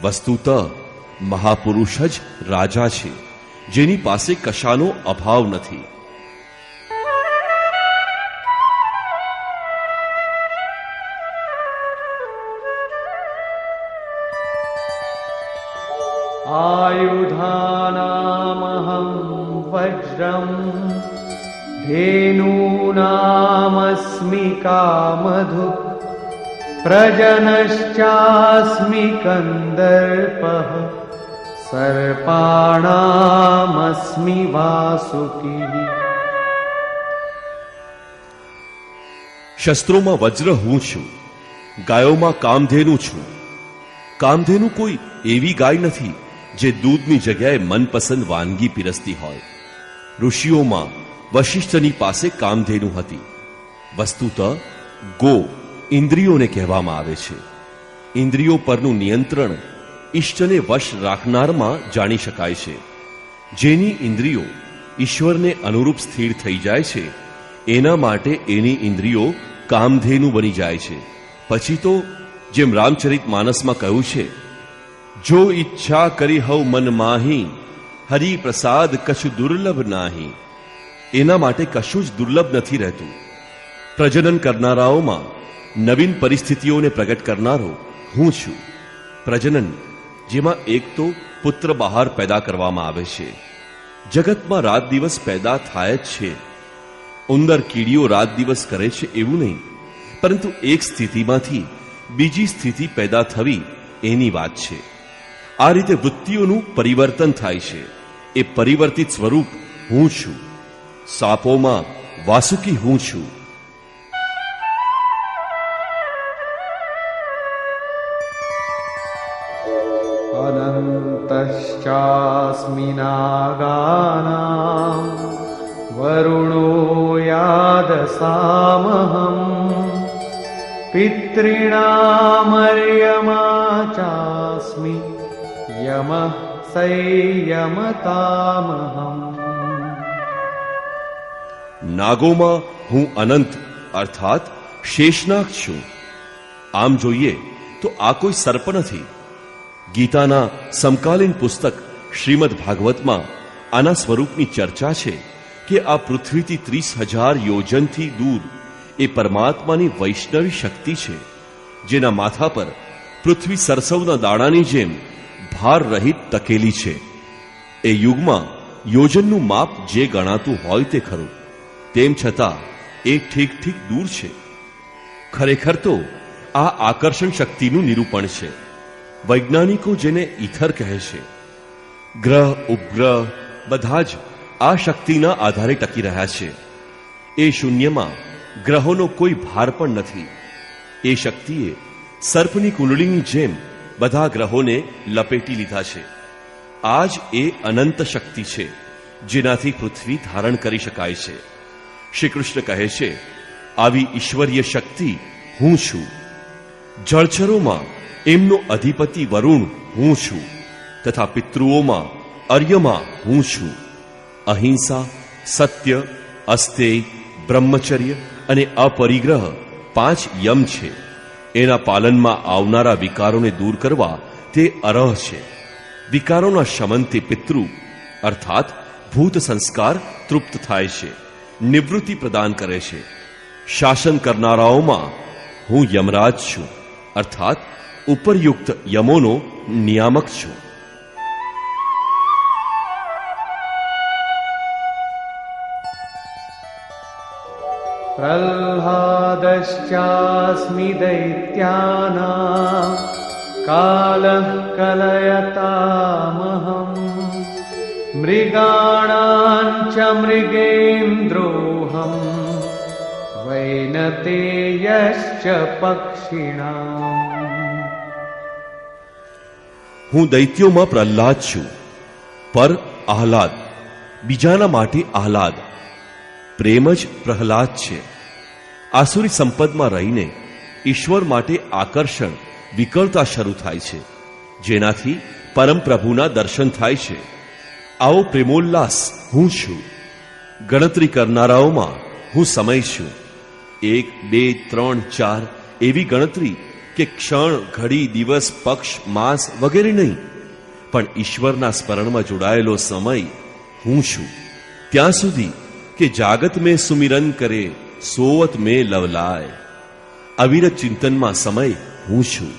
વસ્તુત મહાપુરુષ જ રાજા છે, જેની પાસે કશાનો અભાવ નથી. आयुधानामहं वज्रं धेनूनामस्मि कामधुक् प्रजनश्चास्मि कन्दर्पः सर्पाणामस्मि वासुकिः. શસ્ત્રોમાં વજ્ર હું છું. ગાયોમાં કામધેનુ છું. કામધેનુ કોઈ એવી ગાય નથી જે દૂધની જગ્યાએ મનપસંદ વાનગી પીરસતી હોય. ઋષિઓમાં વશિષ્ઠની પાસે કામધેનુ હતી. વસ્તુત ગો ઇન્દ્રિયોને કહેવામાં આવે છે. ઇન્દ્રિયો પરનું નિયંત્રણ ઈષ્ટને વશ રાખનારમાં જાણી શકાય છે. જેની ઇન્દ્રિયો ઈશ્વરને અનુરૂપ સ્થિર થઈ જાય છે એના માટે એની ઇન્દ્રિયો કામધેનુ બની જાય છે. પછી તો જેમ રામચરિત માનસમાં કહ્યું છે, જો ઈચ્છા કરી હવ મન માહી હરિ પ્રસાદ કછુ દુર્લભ નાહી. એના માટે કશું જ દુર્લભ નથી રહેતું. પ્રજનન કરનારાઓમાં નવીન પરિસ્થિતિઓને પ્રગટ કરનારો હું છું. પ્રજનન જેમાં એક તો પુત્ર બહાર પેદા કરવામાં આવે છે. જગતમાં રાત દિવસ પેદા થાય જ છે. ઉંદર કીડીઓ રાત દિવસ કરે છે એવું નહીં, પરંતુ એક સ્થિતિમાંથી બીજી સ્થિતિ પેદા થવી એની વાત છે. આ રીતે વૃત્તિઓનું પરિવર્તન થાય છે. એ પરિવર્તિત સ્વરૂપ હું છું. સાપોમાં વાસુકી હું છું. अनन्तश्चास्मि नागानां वरुणो यादसामहं पितॄणामर्यमा चास्मि यमः संयमतामहम्. નાગોમાં હું અનંત અર્થાત શેષનાગ છું. આમ જોઈએ તો આ કોઈ સર્પ નથી. ગીતાના સમકાલીન પુસ્તક શ્રીમદ ભાગવતમાં આના સ્વરૂપની ચર્ચા છે કે આ પૃથ્વીથી 30,000 યોજનથી દૂર એ પરમાત્માની વૈષ્ણવી શક્તિ છે, જેના માથા પર પૃથ્વી સરસવના દાણાની જેમ ભાર રહિત ટકેલી છે. એ યુગમાં યોજનનું માપ જે ગણાતું હોય તે ખરું, તેમ છતાં એ ઠીક ઠીક દૂર છે. ખરેખર તો આ આકર્ષણ શક્તિનું નિરૂપણ છે. વૈજ્ઞાનિકો જેને ઈથર કહે છે, ગ્રહ ઉપગ્રહ બધા જ આ શક્તિના આધારે ટકી રહ્યા છે. એ શૂન્યમાં ગ્રહોનો કોઈ ભાર પણ નથી. એ શક્તિએ સર્પની કુંડળીની જેમ બધા ગ્રહોને લપેટી લીધા છે. આ જ એ અનંત શક્તિ છે જેનાથી પૃથ્વી ધારણ કરી શકાય છે. શ્રી કૃષ્ણ કહે છે, આવી ઈશ્વરીય શક્તિ હું છું. જળચરોમાં એમનો અધિપતિ વરુણ હું છું, તથા પિતૃઓમાં અર્યમા હું છું. અહિંસા, સત્ય, અસ્તેય, બ્રહ્મચર્ય અને અપરિગ્રહ 5 યમ છે. એના પાલનમાં આવનારા વિકારોને દૂર કરવા તે અરહ છે. વિકારોના શમનથી પિતૃ અર્થાત ભૂત સંસ્કાર તૃપ્ત થાય છે, નિવૃત્તિ પ્રદાન કરે છે. શાસન કરનારાઓમાં હું યમરાજ છું, અર્થાત ઉપરયુક્ત યમોનો નિયામક છું. प्रह्लादश्चास्मि दैत्यानां कालः कलयतामहम् मृगाणां च मृगेन्द्रोऽहम् वैनतेयश्च पक्षिणाम्. હું દૈત્યોમાં પ્રહલાદ છું. પર આહલાદ, બીજાના માટે આહલાદ. પ્રેમ જ પ્રહલાદ છે. આસુરી સંપદમાં રહીને ઈશ્વર માટે આકર્ષણ વિકળતા શરૂ થાય છે, જેનાથી પરમ પ્રભુના દર્શન થાય છે. આવો પ્રેમોલ્લાસ હું છું. ગણતરી કરનારાઓમાં હું સમય છું. 1, 2, 3, 4 એવી ગણતરી કે ક્ષણ, ઘડી, દિવસ, પક્ષ, માસ વગેરે નહીં, પણ ઈશ્વરના સ્મરણમાં જોડાયેલો સમય હું છું. ત્યાં સુધી કે જાગત મેં સુમિરન કરે, સોવત મેં લવલાય. અવિરત ચિંતનમાં સમય હું છું.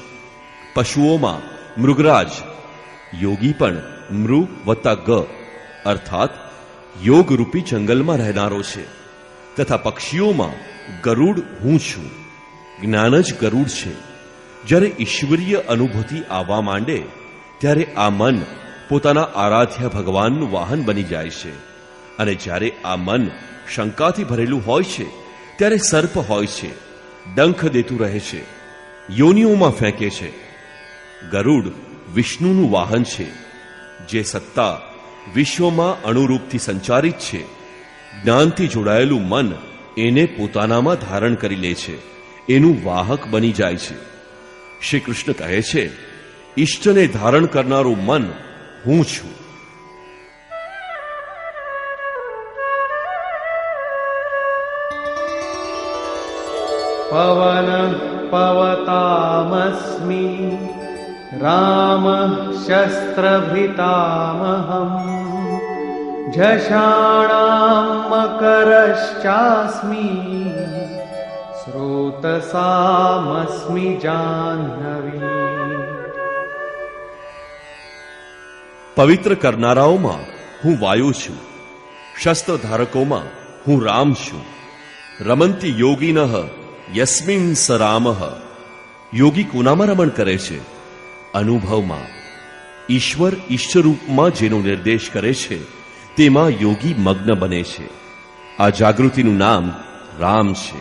પશુઓમાં મૃગરાજ, યોગી પણ મૃગ વત્તા ગ અર્થાત યોગરૂપી જંગલમાં રહેનારો છે. તથા પક્ષીઓમાં ગરુડ હું છું. જ્ઞાન જ ગરુડ છે. જ્યારે ઈશ્વરીય અનુભૂતિ આવવા માંડે ત્યારે આ મન પોતાના આરાધ્ય ભગવાનનું વાહન બની જાય છે. અને જ્યારે આ મન શંકાથી ભરેલું હોય છે ત્યારે સર્પ હોય છે, ડંખ દેતું રહે છે, યોનિઓમાં ફેંકે છે. ગરુડ વિષ્ણુનું વાહન છે, જે સત્તા વિશ્વમાં અણુરૂપથી સંચારિત છે. જ્ઞાનથી જોડાયેલું મન એને પોતાનામાં ધારણ કરી લે છે, એનું વાહક બની જાય છે. શ્રી કૃષ્ણ કહે છે, ઈષ્ટને ધારણ કરનારું મન હું છું. पवनः पवतामस्मि रामः शस्त्रभृतामहम् झषाणां मकरश्चास्मि स्रोतसामस्मि जाह्नवी. પવિત્ર કરનારાઓમાં હું વાયુ છું. શસ્ત્ર ધારકોમાં હું રામ છું. રમંતી યોગિનઃ યસ્મિન સ રામઃ. યોગી કોનામાં રમણ કરે છે? અનુભવમાં. ઈશ્વર ઈષ્ટરૂપમાં જેનો નિર્દેશ કરે છે તેમાં યોગી મગ્ન બને છે. આ જાગૃતિનું નામ રામ છે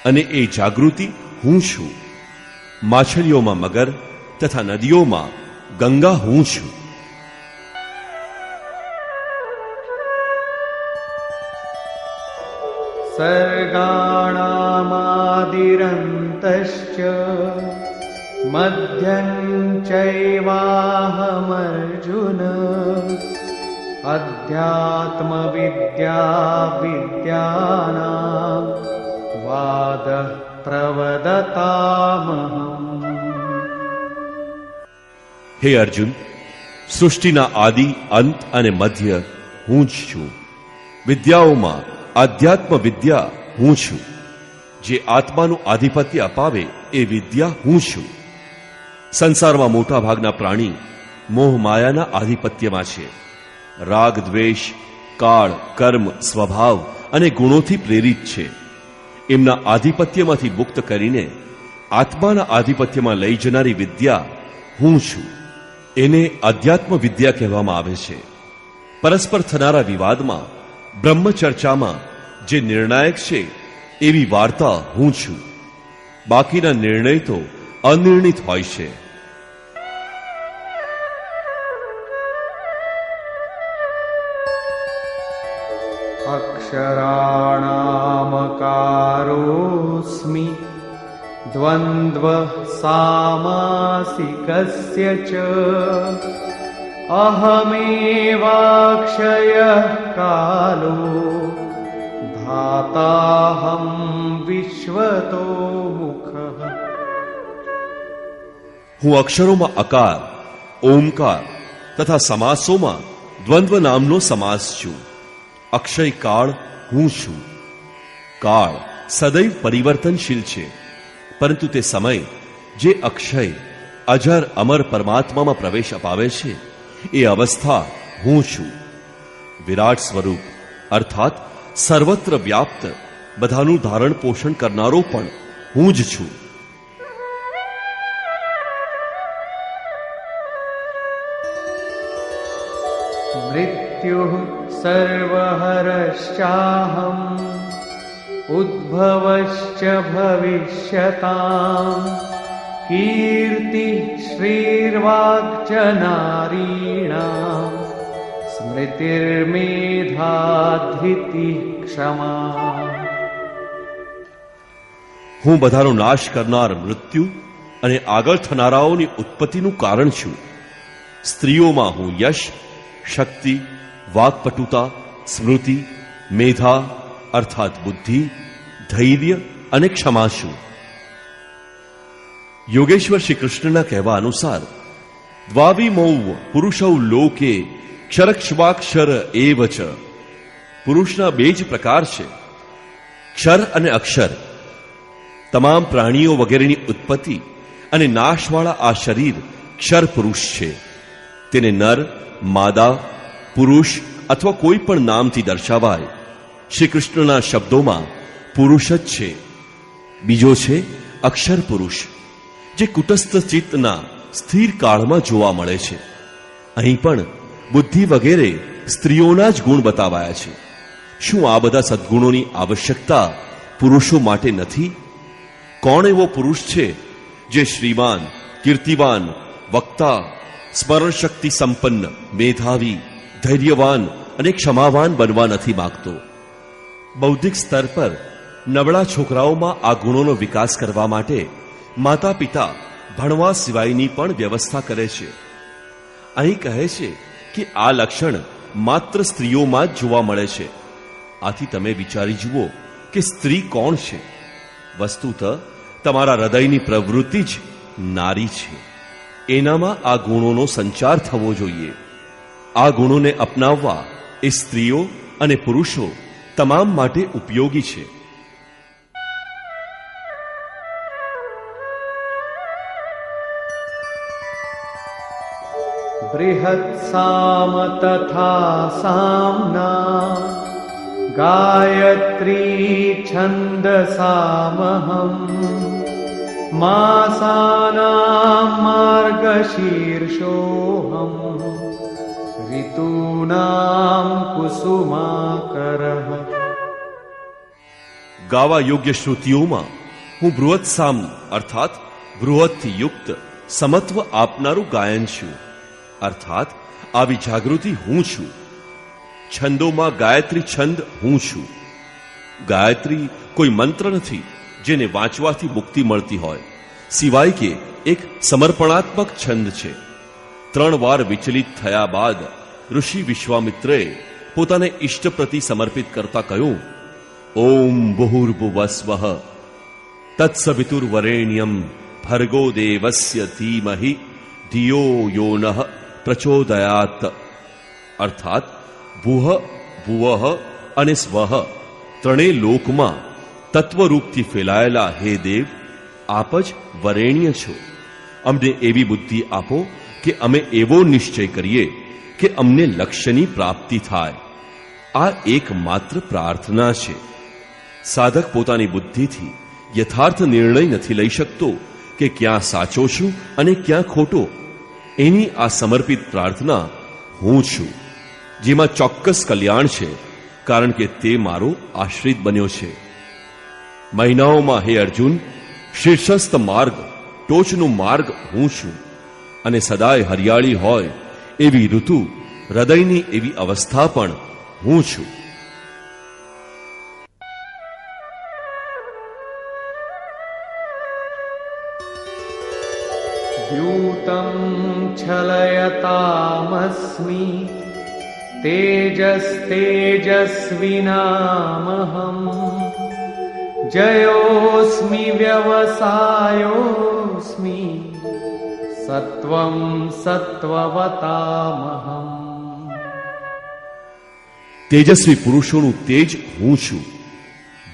અને એ જાગૃતિ હું છું. માછલીઓમાં મગર તથા નદીઓમાં ગંગા હું છું. सर्गाणामादिरन्तश्च मध्यं चैवाहमर्जुन अध्यात्मविद्या विद्यानां वादः प्रवदतामहम्. હે અર્જુન, સૃષ્ટિના આદિ, અંત અને મધ્ય હું જ છું. વિદ્યાઓમાં આધ્યાત્મ વિદ્યા હું છું. જે આત્માનું આધિપત્ય અપાવે એ વિદ્યા હું છું. સંસારમાં મોટા ભાગના પ્રાણી મોહ માયાના આધિપત્યમાં છે. રાગ, દ્વેષ, કાળ, કર્મ, સ્વભાવ અને ગુણોથી પ્રેરિત છે. એમના આધિપત્યમાંથી મુક્ત કરીને આત્માના આધિપત્યમાં લઈ જનારી વિદ્યા હું છું. એને અધ્યાત્મ વિદ્યા કહેવામાં આવે છે. પરસ્પર થનારા વિવાદમાં, બ્રહ્મચર્ચામાં જે નિર્ણાયક છે એવી વાર્તા હું છું. બાકીના નિર્ણય તો અનિર્ણિત હોય છે. અક્ષરાણામકારોસ્મિ દ્વંદ્વ સામાસિકસ્ય ચ અહમેવાક્ષયઃ કાલો ધાતાહં વિશ્વતો મુખઃ. હું અક્ષરોમાં અકાર, ઓમકાર તથા સમાસોમાં દ્વંદ્વ નામનો સમાસ છું. અક્ષય કાળ હું છું. કાળ સદૈવ પરિવર્તનશીલ છે, પરંતુ તે સમય જે અક્ષય, અજર, અમર પરમાત્મામાં પ્રવેશ અપાવે છે એ અવસ્થા હું છું. વિરાટ સ્વરૂપ અર્થાત સર્વત્ર વ્યાપ્ત, બધાનું ધારણ પોષણ કરનારો પણ હું જ છું. મૃત્યુઃ સર્વહરશ્ચાહં ઉદ્ભવશ્ચ ભવિષ્યતામ કીર્તિ શ્રીર્વાક્ચ નારીણામ સ્મૃતિર્મેધા ધૃતિ ક્ષમા. હું બધાનો નાશ કરનાર મૃત્યુ અને આગળ થનારાઓની ઉત્પત્તિનું કારણ છું. સ્ત્રીઓમાં હું યશ, શક્તિ, વાક્પટુતા, સ્મૃતિ, મેધા અર્થાત બુદ્ધિ, ધૈર્ય અને ક્ષમા છું. યોગેશ્વર શ્રી કૃષ્ણના કહેવા અનુસાર દ્વાવિમૌ પુરુષૌ લોકે ક્ષરક્ષવાક્ષર એવ ચ. પુરુષના બે જ પ્રકાર છે, ક્ષર અને અક્ષર. તમામ પ્રાણીઓ વગેરેની ઉત્પત્તિ અને નાશવાળા આ શરીર ક્ષર પુરુષ છે. તેને નર, માદા, પુરુષ અથવા કોઈ પણ નામથી દર્શાવાય. શ્રી કૃષ્ણના શબ્દોમાં પુરુષ જ છે. બીજો છે અક્ષર પુરુષ, જે કુટસ્થ ચિત્તના સ્થિર કાળમાં જોવા મળે છે. અહીં પણ બુદ્ધિ વગેરે સ્ત્રીઓના જ ગુણ બતાવાયા છે. શું આ બધા સદ્ગુણોની આવશ્યકતા પુરુષો માટે નથી? કોણ એવો પુરુષ છે જે શ્રીમાન, કીર્તિવાન, વક્તા, સ્મરણ શક્તિ સંપન્ન, મેધાવી, ધૈર્યવાન અને ક્ષમાવાન બનવા નથી માંગતો? બૌદ્ધિક સ્તર પર નબળા છોકરાઓમાં આ ગુણોનો વિકાસ કરવા માટે માતા પિતા ભણવા સિવાયની પણ વ્યવસ્થા કરે છે. અહીં કહે છે કે આ લક્ષણ માત્ર સ્ત્રીઓમાં જ જોવા મળે છે. આથી તમે વિચારી જુઓ કે સ્ત્રી કોણ છે. વસ્તુતઃ તમારા હૃદયની પ્રવૃત્તિ જ નારી છે. એનામાં આ ગુણોનો સંચાર થવો જોઈએ. આ ગુણોને અપનાવવા એ સ્ત્રીઓ અને પુરુષો તમામ માટે ઉપયોગી છે. બૃહત સામ તથા સામના ગાયત્રી છંદસામહં માસાનાં માર્ગશીર્ષોહં ઋતુનાં કુસુમાકરઃ. ગાવા યોગ્ય શ્રુતિઓમાં હું બૃહત સામ અર્થાત બૃહતથી યુક્ત સમત્વ આપનારું ગાયન છું. અર્થાત આવી જાગૃતિ હું છું. છંદોમાં ગાયત્રી છંદ હું છું. ગાયત્રી કોઈ મંત્ર નથી જેને વાંચવાથી મુક્તિ મળતી હોય, સિવાય કે એક સમર્પણાત્મક છંદ છે. 3 વાર વિચલિત થયા બાદ ઋષિ વિશ્વામિત્રએ પોતાને ઇષ્ટ પ્રતિ સમર્પિત કરતા કહ્યું, ઓમ ભૂર્ભુવસ્વઃ તત્સવિતુર્વરેણ્યમ ભર્ગો દેવસ્ય ધીમહિ ધિયો યોનઃ પ્રચોદયાત, અર્થાત ભુહ, ભુવઃ અને સ્વઃ ત્રણેય લોકમાં તત્વરૂપથી ફેલાયેલા હે દેવ, આપ જ વરેણ્ય છો. અમને એવી બુદ્ધિ આપો કે અમે એવો નિશ્ચય કરીએ કે અમને લક્ષ્યની પ્રાપ્તિ થાય. આ એકમાત્ર પ્રાર્થના છે. સાધક પોતાની બુદ્ધિથી યથાર્થ નિર્ણય નથી લઈ શકતો કે ક્યાં સાચો છું અને ક્યાં ખોટો. એની આ સમર્પિત પ્રાર્થના હું છું, જેમાં ચોક્કસ કલ્યાણ છે, કારણ કે તે મારો આશ્રિત બન્યો છે. મહિનાઓમાં હે અર્જુન, શીર્ષસ્થ માર્ગ, ટોચનો માર્ગ હું છું, અને સદાય હરિયાળી હોય એવી ઋતુ, હૃદયની એવી અવસ્થા પણ હું છું. દ્યુતં છલયતામસ્મિ તેજસ્તેજસ્વિનામહં જયોસ્મિ વ્યવસાયોસ્મિ સત્વં સત્વવતામહં. તેજસ્વી પુરુષોનું તેજ હું છું,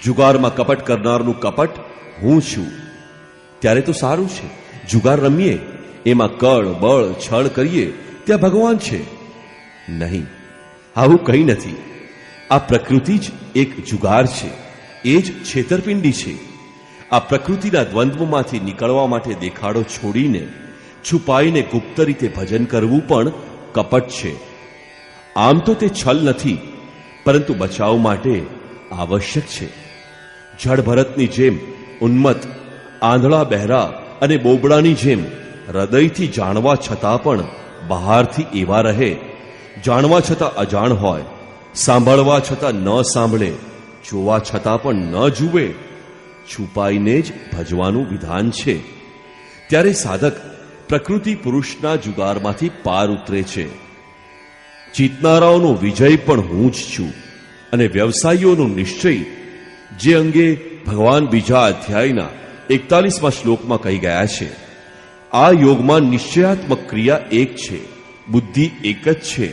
જુગારમાં કપટ કરનારનું કપટ હું છું. ત્યારે તો સારું છે, જુગાર રમીએ, એમાં કળ બળ છળ કરીએ, ત્યાં ભગવાન છે. નહીં, આવું કંઈ નથી. આ પ્રકૃતિ જ એક જુગાર છે, એ જ છેતરપિંડી છે. આ પ્રકૃતિના દ્વંદ્વમાંથી નીકળવા માટે દેખાડો છોડીને છુપાઈને ગુપ્ત રીતે ભજન કરવું પણ કપટ છે. આમ તો તે છલ નથી, પરંતુ બચાવ માટે આવશ્યક છે. જળ ભરતની જેમ ઉન્મત્ત, આંધળા બહેરા અને બોબડાની જેમ હૃદયથી જાણવા છતાં પણ બહારથી એવા રહે, જાણવા છતાં અજાણ હોય, સાંભળવા છતાં ન સાંભળે, જોવા છતાં પણ ન જુએ, છુપાઈને જ ભજવાનું વિધાન છે. ત્યારે સાધક પ્રકૃતિ પુરુષના જુગારમાંથી પાર ઉતરે છે. જીતનારાઓનો વિજય પણ હું જ છું, અને વ્યવસાયીઓનો નિશ્ચય, જે અંગે ભગવાન બીજા અધ્યાયના 41મા શ્લોકમાં કહી ગયા છે. આ યોગમાં નિશ્ચયાત્મક ક્રિયા એક છે, બુદ્ધિ એક જ છે,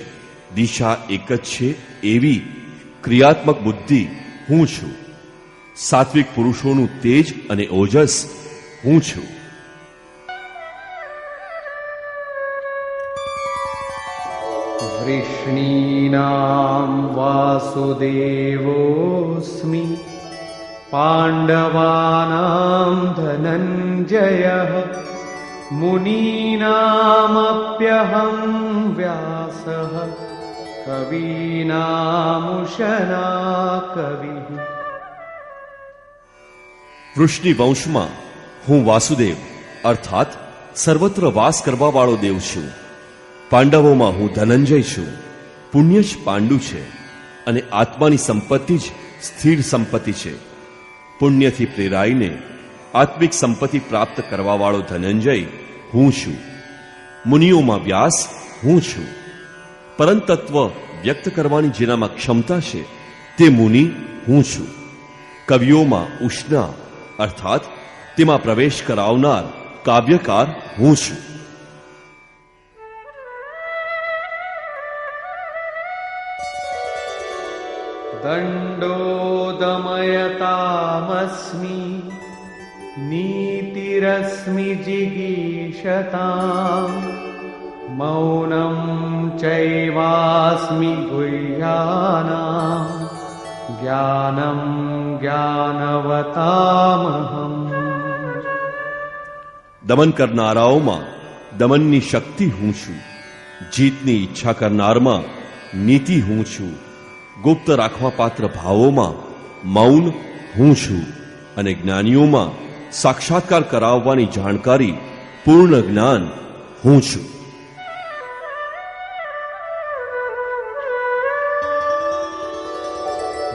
દિશા એક જ છે, એવી ક્રિયાત્મક બુદ્ધિ હું છું. સાત્વિક પુરુષોનું તેજ અને ઓજસ હું છું. વૃષ્ણીનાં વાસુદેવોસ્મિ પાંડવાનાં ધનંજયઃ મુનીનામપ્યહં વ્યાસઃ કવીનામુશના કવિઃ. વૃષ્ણિ વંશમાં હું વાસુદેવ અર્થાત સર્વત્ર વાસ કરવા વાળો દેવ છું. પાંડવોમાં હું ધનંજય છું. પુણ્ય જ પાંડુ છે, અને આત્માની સંપત્તિ જ સ્થિર સંપત્તિ છે. પુણ્યથી પ્રેરાઈને આત્મિક સંપત્તિ પ્રાપ્ત કરવા વાળો ધનંજય હું છું. મુનિઓમાં વ્યાસ હું છું. પરંતત્વ વ્યક્ત કરવાની જેનામાં ક્ષમતા છે તે મુનિ હું છું. કવિઓમાં ઉષ્ણા અર્થાત તેમાં પ્રવેશ કરાવનાર કાવ્યકાર હું છું. દંડો દમયતામસ્મિ નીતિરસ્મિ જિગીષતામ મૌનમ ચૈવાસ્મિ ગુહ્યાનામ જ્ઞાનમ જ્ઞાનવતામહં. દમન કરનારાઓમાં દમનની શક્તિ હું છું. જીતની ઈચ્છા કરનારમાં નીતિ હું છું. ગુપ્ત રાખવા પાત્ર ભાવોમાં મૌન હું છું, અને જ્ઞાનીઓમાં સાક્ષાત્કાર કરાવવાની જાણકારી પૂર્ણ જ્ઞાન હું છું.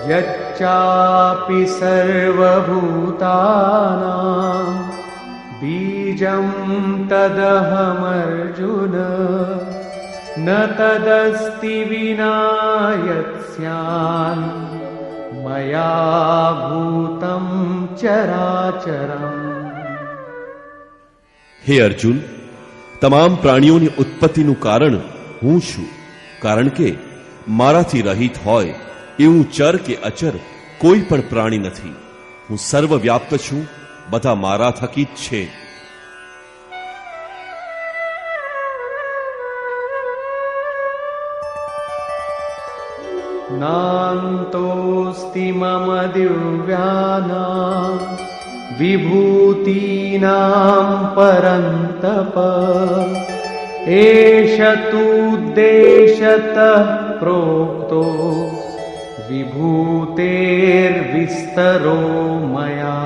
યચ્ચાપિ સર્વભૂતાનાં બીજં તદહમર્જુન ન તદસ્તિ વિના યત્સ્યાન મયા ભૂતં ચરાચરમ. હે અર્જુન, તમામ પ્રાણીઓની ઉત્પત્તિનું કારણ હું છું, કારણ કે મારાથી રહિત હોય એવું ચર કે અચર કોઈ પણ પ્રાણી નથી. હું સર્વવ્યાપ્ત છું, બધા મારા થકી જ છે. नान्तोऽस्ति मम दिव्यानां विभूतीनां परन्तप एष तूद्देशतः प्रोक्तो विभूतेर्विस्तरो मया.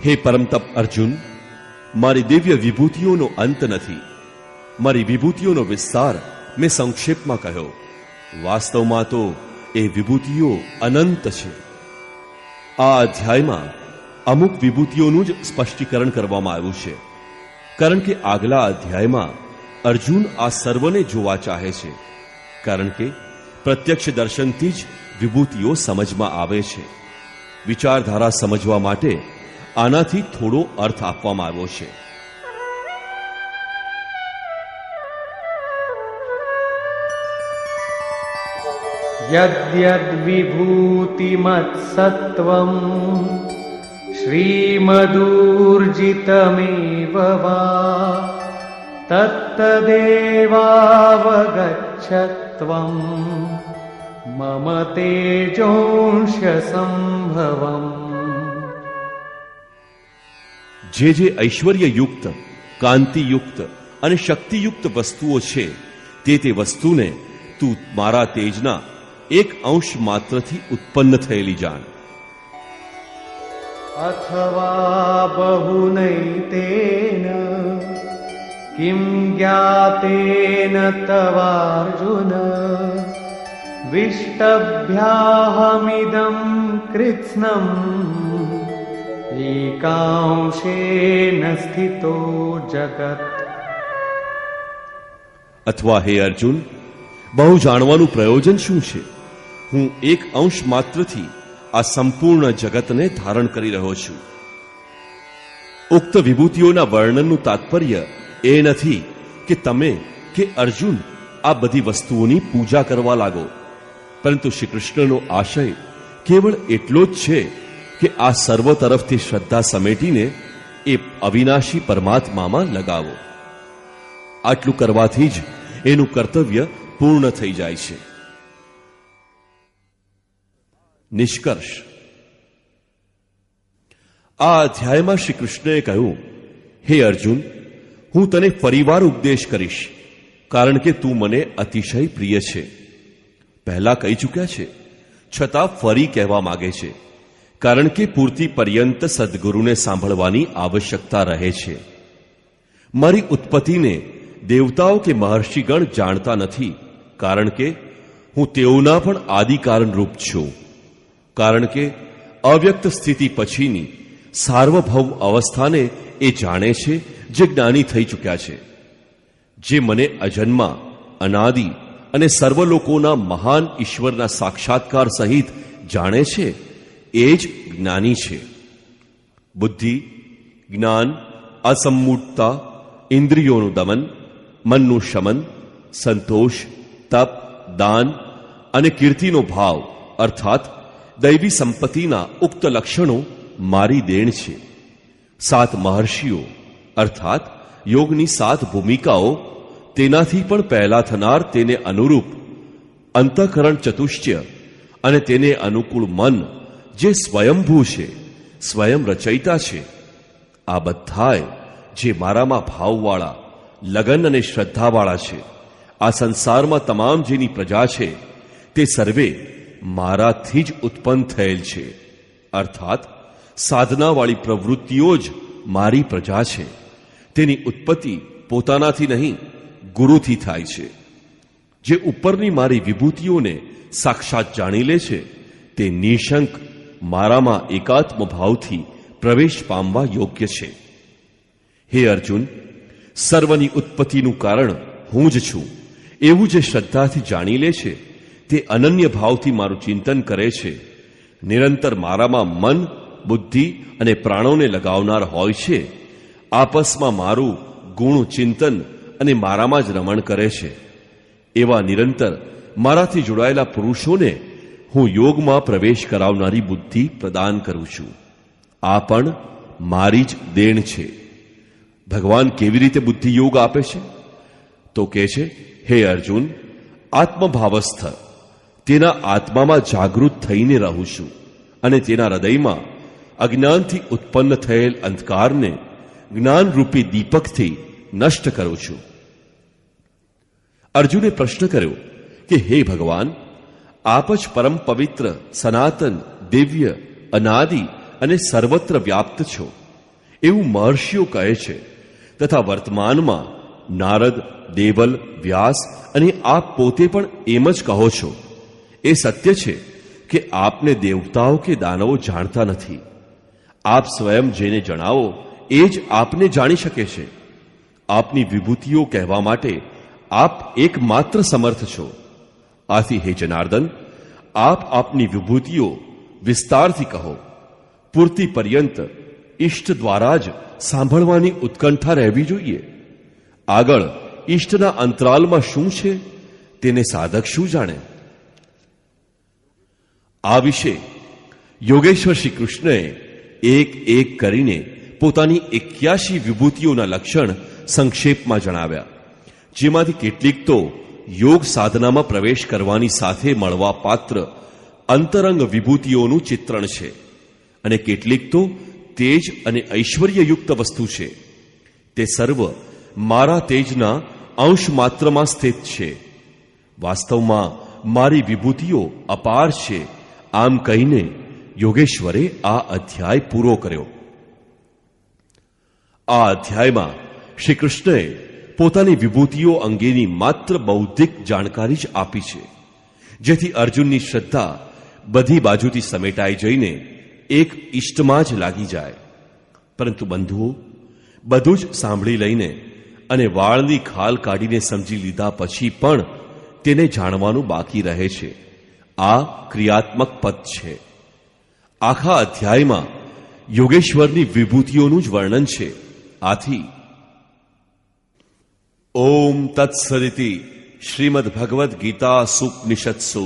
હે પરમતપ અર્જુન, મારી દિવ્ય વિભૂતિઓનો અંત નથી. મારી વિભૂતિઓનો વિસ્તાર મેં સંક્ષેપમાં કહ્યો. વાસ્તવમાં તો એ વિભૂતિઓ અનંત છે. આ અધ્યાયમાં અમુક વિભૂતિઓનું જ સ્પષ્ટીકરણ કરવામાં આવ્યું છે, કારણ કે આગલા અધ્યાયમાં અર્જુન આ સર્વને જોવા ચાહે છે, કારણ કે પ્રત્યક્ષ દર્શનથી જ વિભૂતિઓ સમજમાં આવે છે. વિચારધારા સમજવા માટે આનાથી થોડો અર્થ આપવામાં આવ્યો છે. यद्यद् विभूतिमत्सत्त्वं श्रीमदूर्जितमेव वा तत्तदेवावगच्छत्वं मम तेजोंश संभवम्. જે જે ઐશ્વર્યયુક્ત, કાંતિયુક્ત અને શક્તિયુક્ત વસ્તુઓ છે તે વસ્તુને તું મારા તેજના એક અંશ માત્રથી ઉત્પન્ન થયેલી જાણ. अथवा बहुनैतेन किं ज्ञातेन तवार्जुन विष्टभ्याहमिदं कृत्स्नम् एकांशेन स्थितो जगत्. અથવા હે અર્જુન, બહુ જાણવાનું પ્રયોજન શું છે? હું એક અંશ માત્રથી આ સંપૂર્ણ જગતને ધારણ કરી રહ્યો છું. ઉક્ત વિભૂતિઓના વર્ણનનું તાત્પર્ય એ નથી કે તમે કે અર્જુન આ બધી વસ્તુઓની પૂજા કરવા લાગો, પરંતુ શ્રી કૃષ્ણનો આશય કેવળ એટલો જ છે કે આ સર્વ તરફથી શ્રદ્ધા સમેટીને એ અવિનાશી પરમાત્મામાં લગાવો. આટલું કરવાથી જ એનું કર્તવ્ય પૂર્ણ થઈ જાય છે. નિષ્કર્ષ. આ અધ્યાયમાં શ્રી કૃષ્ણએ કહ્યું, હે અર્જુન, હું તને ફરીવાર ઉપદેશ કરીશ, કારણ કે તું મને અતિશય પ્રિય છે. પહેલા કહી ચૂક્યા છે, છતાં ફરી કહેવા માંગે છે, કારણ કે પૂર્તિ પર્યંત સદ્ગુરુને સાંભળવાની આવશ્યકતા રહે છે. મારી ઉત્પત્તિને દેવતાઓ કે મહર્ષિગણ જાણતા નથી, કારણ કે હું તેઓના પણ આદિકારણ રૂપ છું. કારણ કે અવ્યક્ત સ્થિતિ પછીની સાર્વભૌમ અવસ્થાને એ જાણે છે જે જ્ઞાની થઈ ચૂક્યા છે. જે મને અજન્મા, અનાદિ અને સર્વલોકોના મહાન ઈશ્વરના સાક્ષાત્કાર સહિત જાણે છે, એ જ જ્ઞાની છે. બુદ્ધિ, જ્ઞાન, અસમ્મૂઢતા, ઇન્દ્રિયોનું દમન, મનનું શમન, સંતોષ, તપ, દાન અને કીર્તિનો ભાવ અર્થાત દૈવી સંપત્તિના ઉક્ત લક્ષણો મારી દેણ છે. 7 મહર્ષિઓ અર્થાત યોગની 7 ભૂમિકાઓ, તેનાથી પણ પહેલા થનાર તેને અનુરૂપ અંતઃકરણ ચતુષ્ટય અને તેને અનુકૂળ મન જે સ્વયંભૂ છે, સ્વયં રચયિતા છે, આ બધાય જે મારામાં ભાવવાળા, લગન અને શ્રદ્ધાવાળા છે, આ સંસારમાં તમામ જેની પ્રજા છે, તે સર્વે મારાથી જ ઉત્પન્ન થયેલ છે. અર્થાત સાધનાવાળી પ્રવૃત્તિઓ જ મારી પ્રજા છે. તેની ઉત્પત્તિ પોતાનાથી નહીં, ગુરુથી થાય છે. જે ઉપરની મારી વિભૂતિઓને સાક્ષાત જાણી લે છે, તે નિશંક મારામાં એકાત્મ ભાવથી પ્રવેશ પામવા યોગ્ય છે. હે અર્જુન, સર્વની ઉત્પત્તિનું કારણ હું જ છું એવું જે શ્રદ્ધાથી જાણી લે છે, તે અનન્ય ભાવથી મારું ચિંતન કરે છે, નિરંતર મારામાં મન, બુદ્ધિ અને પ્રાણોને લગાવનાર હોય છે, આપસમાં મારું ગુણ ચિંતન અને મારામાં જ રમણ કરે છે, એવા નિરંતર મારાથી જોડાયેલા પુરુષોને હું યોગમાં પ્રવેશ કરાવનારી બુદ્ધિ પ્રદાન કરું છું. આ પણ મારી જ દેણ છે. ભગવાન કેવી રીતે બુદ્ધિ યોગ આપે છે? તો કહે છે, હે અર્જુન, આત્મભાવસ્થ તેના આત્મામાં જાગૃત થઈને રહું છું અને તેના હૃદયમાં અજ્ઞાનથી ઉત્પન્ન થયેલ અંધકારને જ્ઞાનરૂપી દીપકથી નષ્ટ કરું છું. અર્જુને પ્રશ્ન કર્યો કે હે ભગવાન, આપ જ પરમ પવિત્ર, સનાતન, દિવ્ય, અનાદિ અને સર્વત્ર વ્યાપ્ત છો એવું મહર્ષિઓ કહે છે, તથા વર્તમાનમાં નારદ, દેવલ, વ્યાસ અને આપ પોતે પણ એમ જ કહો છો. એ સત્ય છે કે આપને દેવતાઓ કે દાનવો જાણતા નથી. આપ સ્વયં જેને જણાવો એ જ આપને જાણી શકે છે. આપની વિભૂતિઓ કહેવા માટે આપ એકમાત્ર સમર્થ છો. આથી હે જનાર્દન, આપ આપની વિભૂતિઓ વિસ્તારથી કહો. પૂર્તિ પર્યંત ઈષ્ટ દ્વારા જ સાંભળવાની ઉત્કંઠા રહેવી જોઈએ. આગળ ઈષ્ટના અંતરાલમાં શું છે તેને સાધક શું જાણે? આ વિશે યોગેશ્વર શ્રી કૃષ્ણએ એક એક કરીને પોતાની 81 વિભૂતિઓના લક્ષણ સંક્ષેપમાં જણાવ્યા, જેમાંથી કેટલીક તો યોગ સાધનામાં પ્રવેશ કરવાની સાથે મળવા પાત્ર અંતરંગ વિભૂતિઓનું ચિત્રણ છે અને કેટલીક તો તેજ અને ઐશ્વર્યયુક્ત વસ્તુ છે. તે સર્વ મારા તેજના અંશ માત્રમાં સ્થિત છે. વાસ્તવમાં મારી વિભૂતિઓ અપાર છે. આમ કહીને યોગેશ્વરે આ અધ્યાય પૂરો કર્યો. આ અધ્યાયમાં શ્રી કૃષ્ણએ પોતાની વિભૂતિઓ અંગેની માત્ર બૌદ્ધિક જાણકારી જ આપી છે, જેથી અર્જુનની શ્રદ્ધા બધી બાજુથી સમેટાઈ જઈને એક ઈષ્ટમાં જ લાગી જાય. પરંતુ બંધુઓ, બધું જ સાંભળી લઈને અને વાળની ખાલ કાઢીને સમજી લીધા પછી પણ તેને જાણવાનું બાકી રહે છે. આ ક્રિયાત્મક પદ છે. આખા અધ્યાયમાં યોગેશ્વરની વિભૂતિઓનું જ વર્ણન છે. આથી ઓમ તત્સદિતિ શ્રીમદ ભગવદ્ ગીતા સુપનિષત્સુ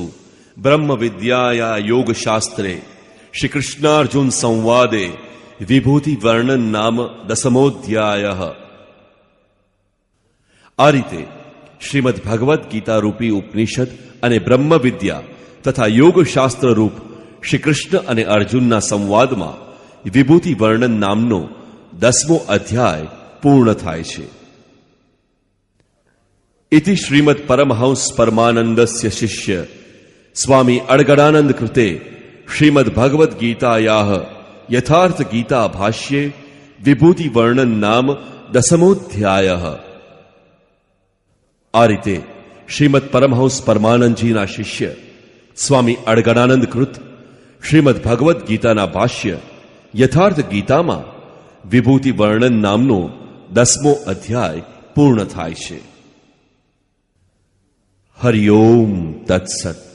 બ્રહ્મ વિદ્યાયા યોગ શાસ્ત્રે શ્રી કૃષ્ણાર્જુન સંવાદે વિભૂતિ વર્ણન નામ 10મોધ્યાય. આ રીતે શ્રીમદ ભગવદ્ ગીતા રૂપી ઉપનિષદ અને બ્રહ્મ વિદ્યા તથા યોગ શાસ્ત્ર રૂપ શ્રી કૃષ્ણ અને અર્જુનના સંવાદમાં વિભૂતિ વર્ણન નામનો 10મો અધ્યાય પૂર્ણ થાય છે. ઇતિ શ્રીમદ પરમહંસ પરમાનંદસ્ય શિષ્ય સ્વામી અડગડાનંદ કૃતે શ્રીમદ ભગવદ્ ગીતાયાઃ યથાર્થ ગીતા ભાષ્યે વિભૂતિ વર્ણન નામ 10મોધ્યાય. આ રીતે શ્રીમદ પરમહંસ પરમાનંદજીના શિષ્ય સ્વામી અડગડાનંદ કૃત શ્રીમદ ભગવદ્ ગીતાના ભાષ્ય યથાર્થ ગીતામાં વિભૂતિ વર્ણન નામનો 10મો અધ્યાય પૂર્ણ થાય છે. હરિ ઓમ તત્સત.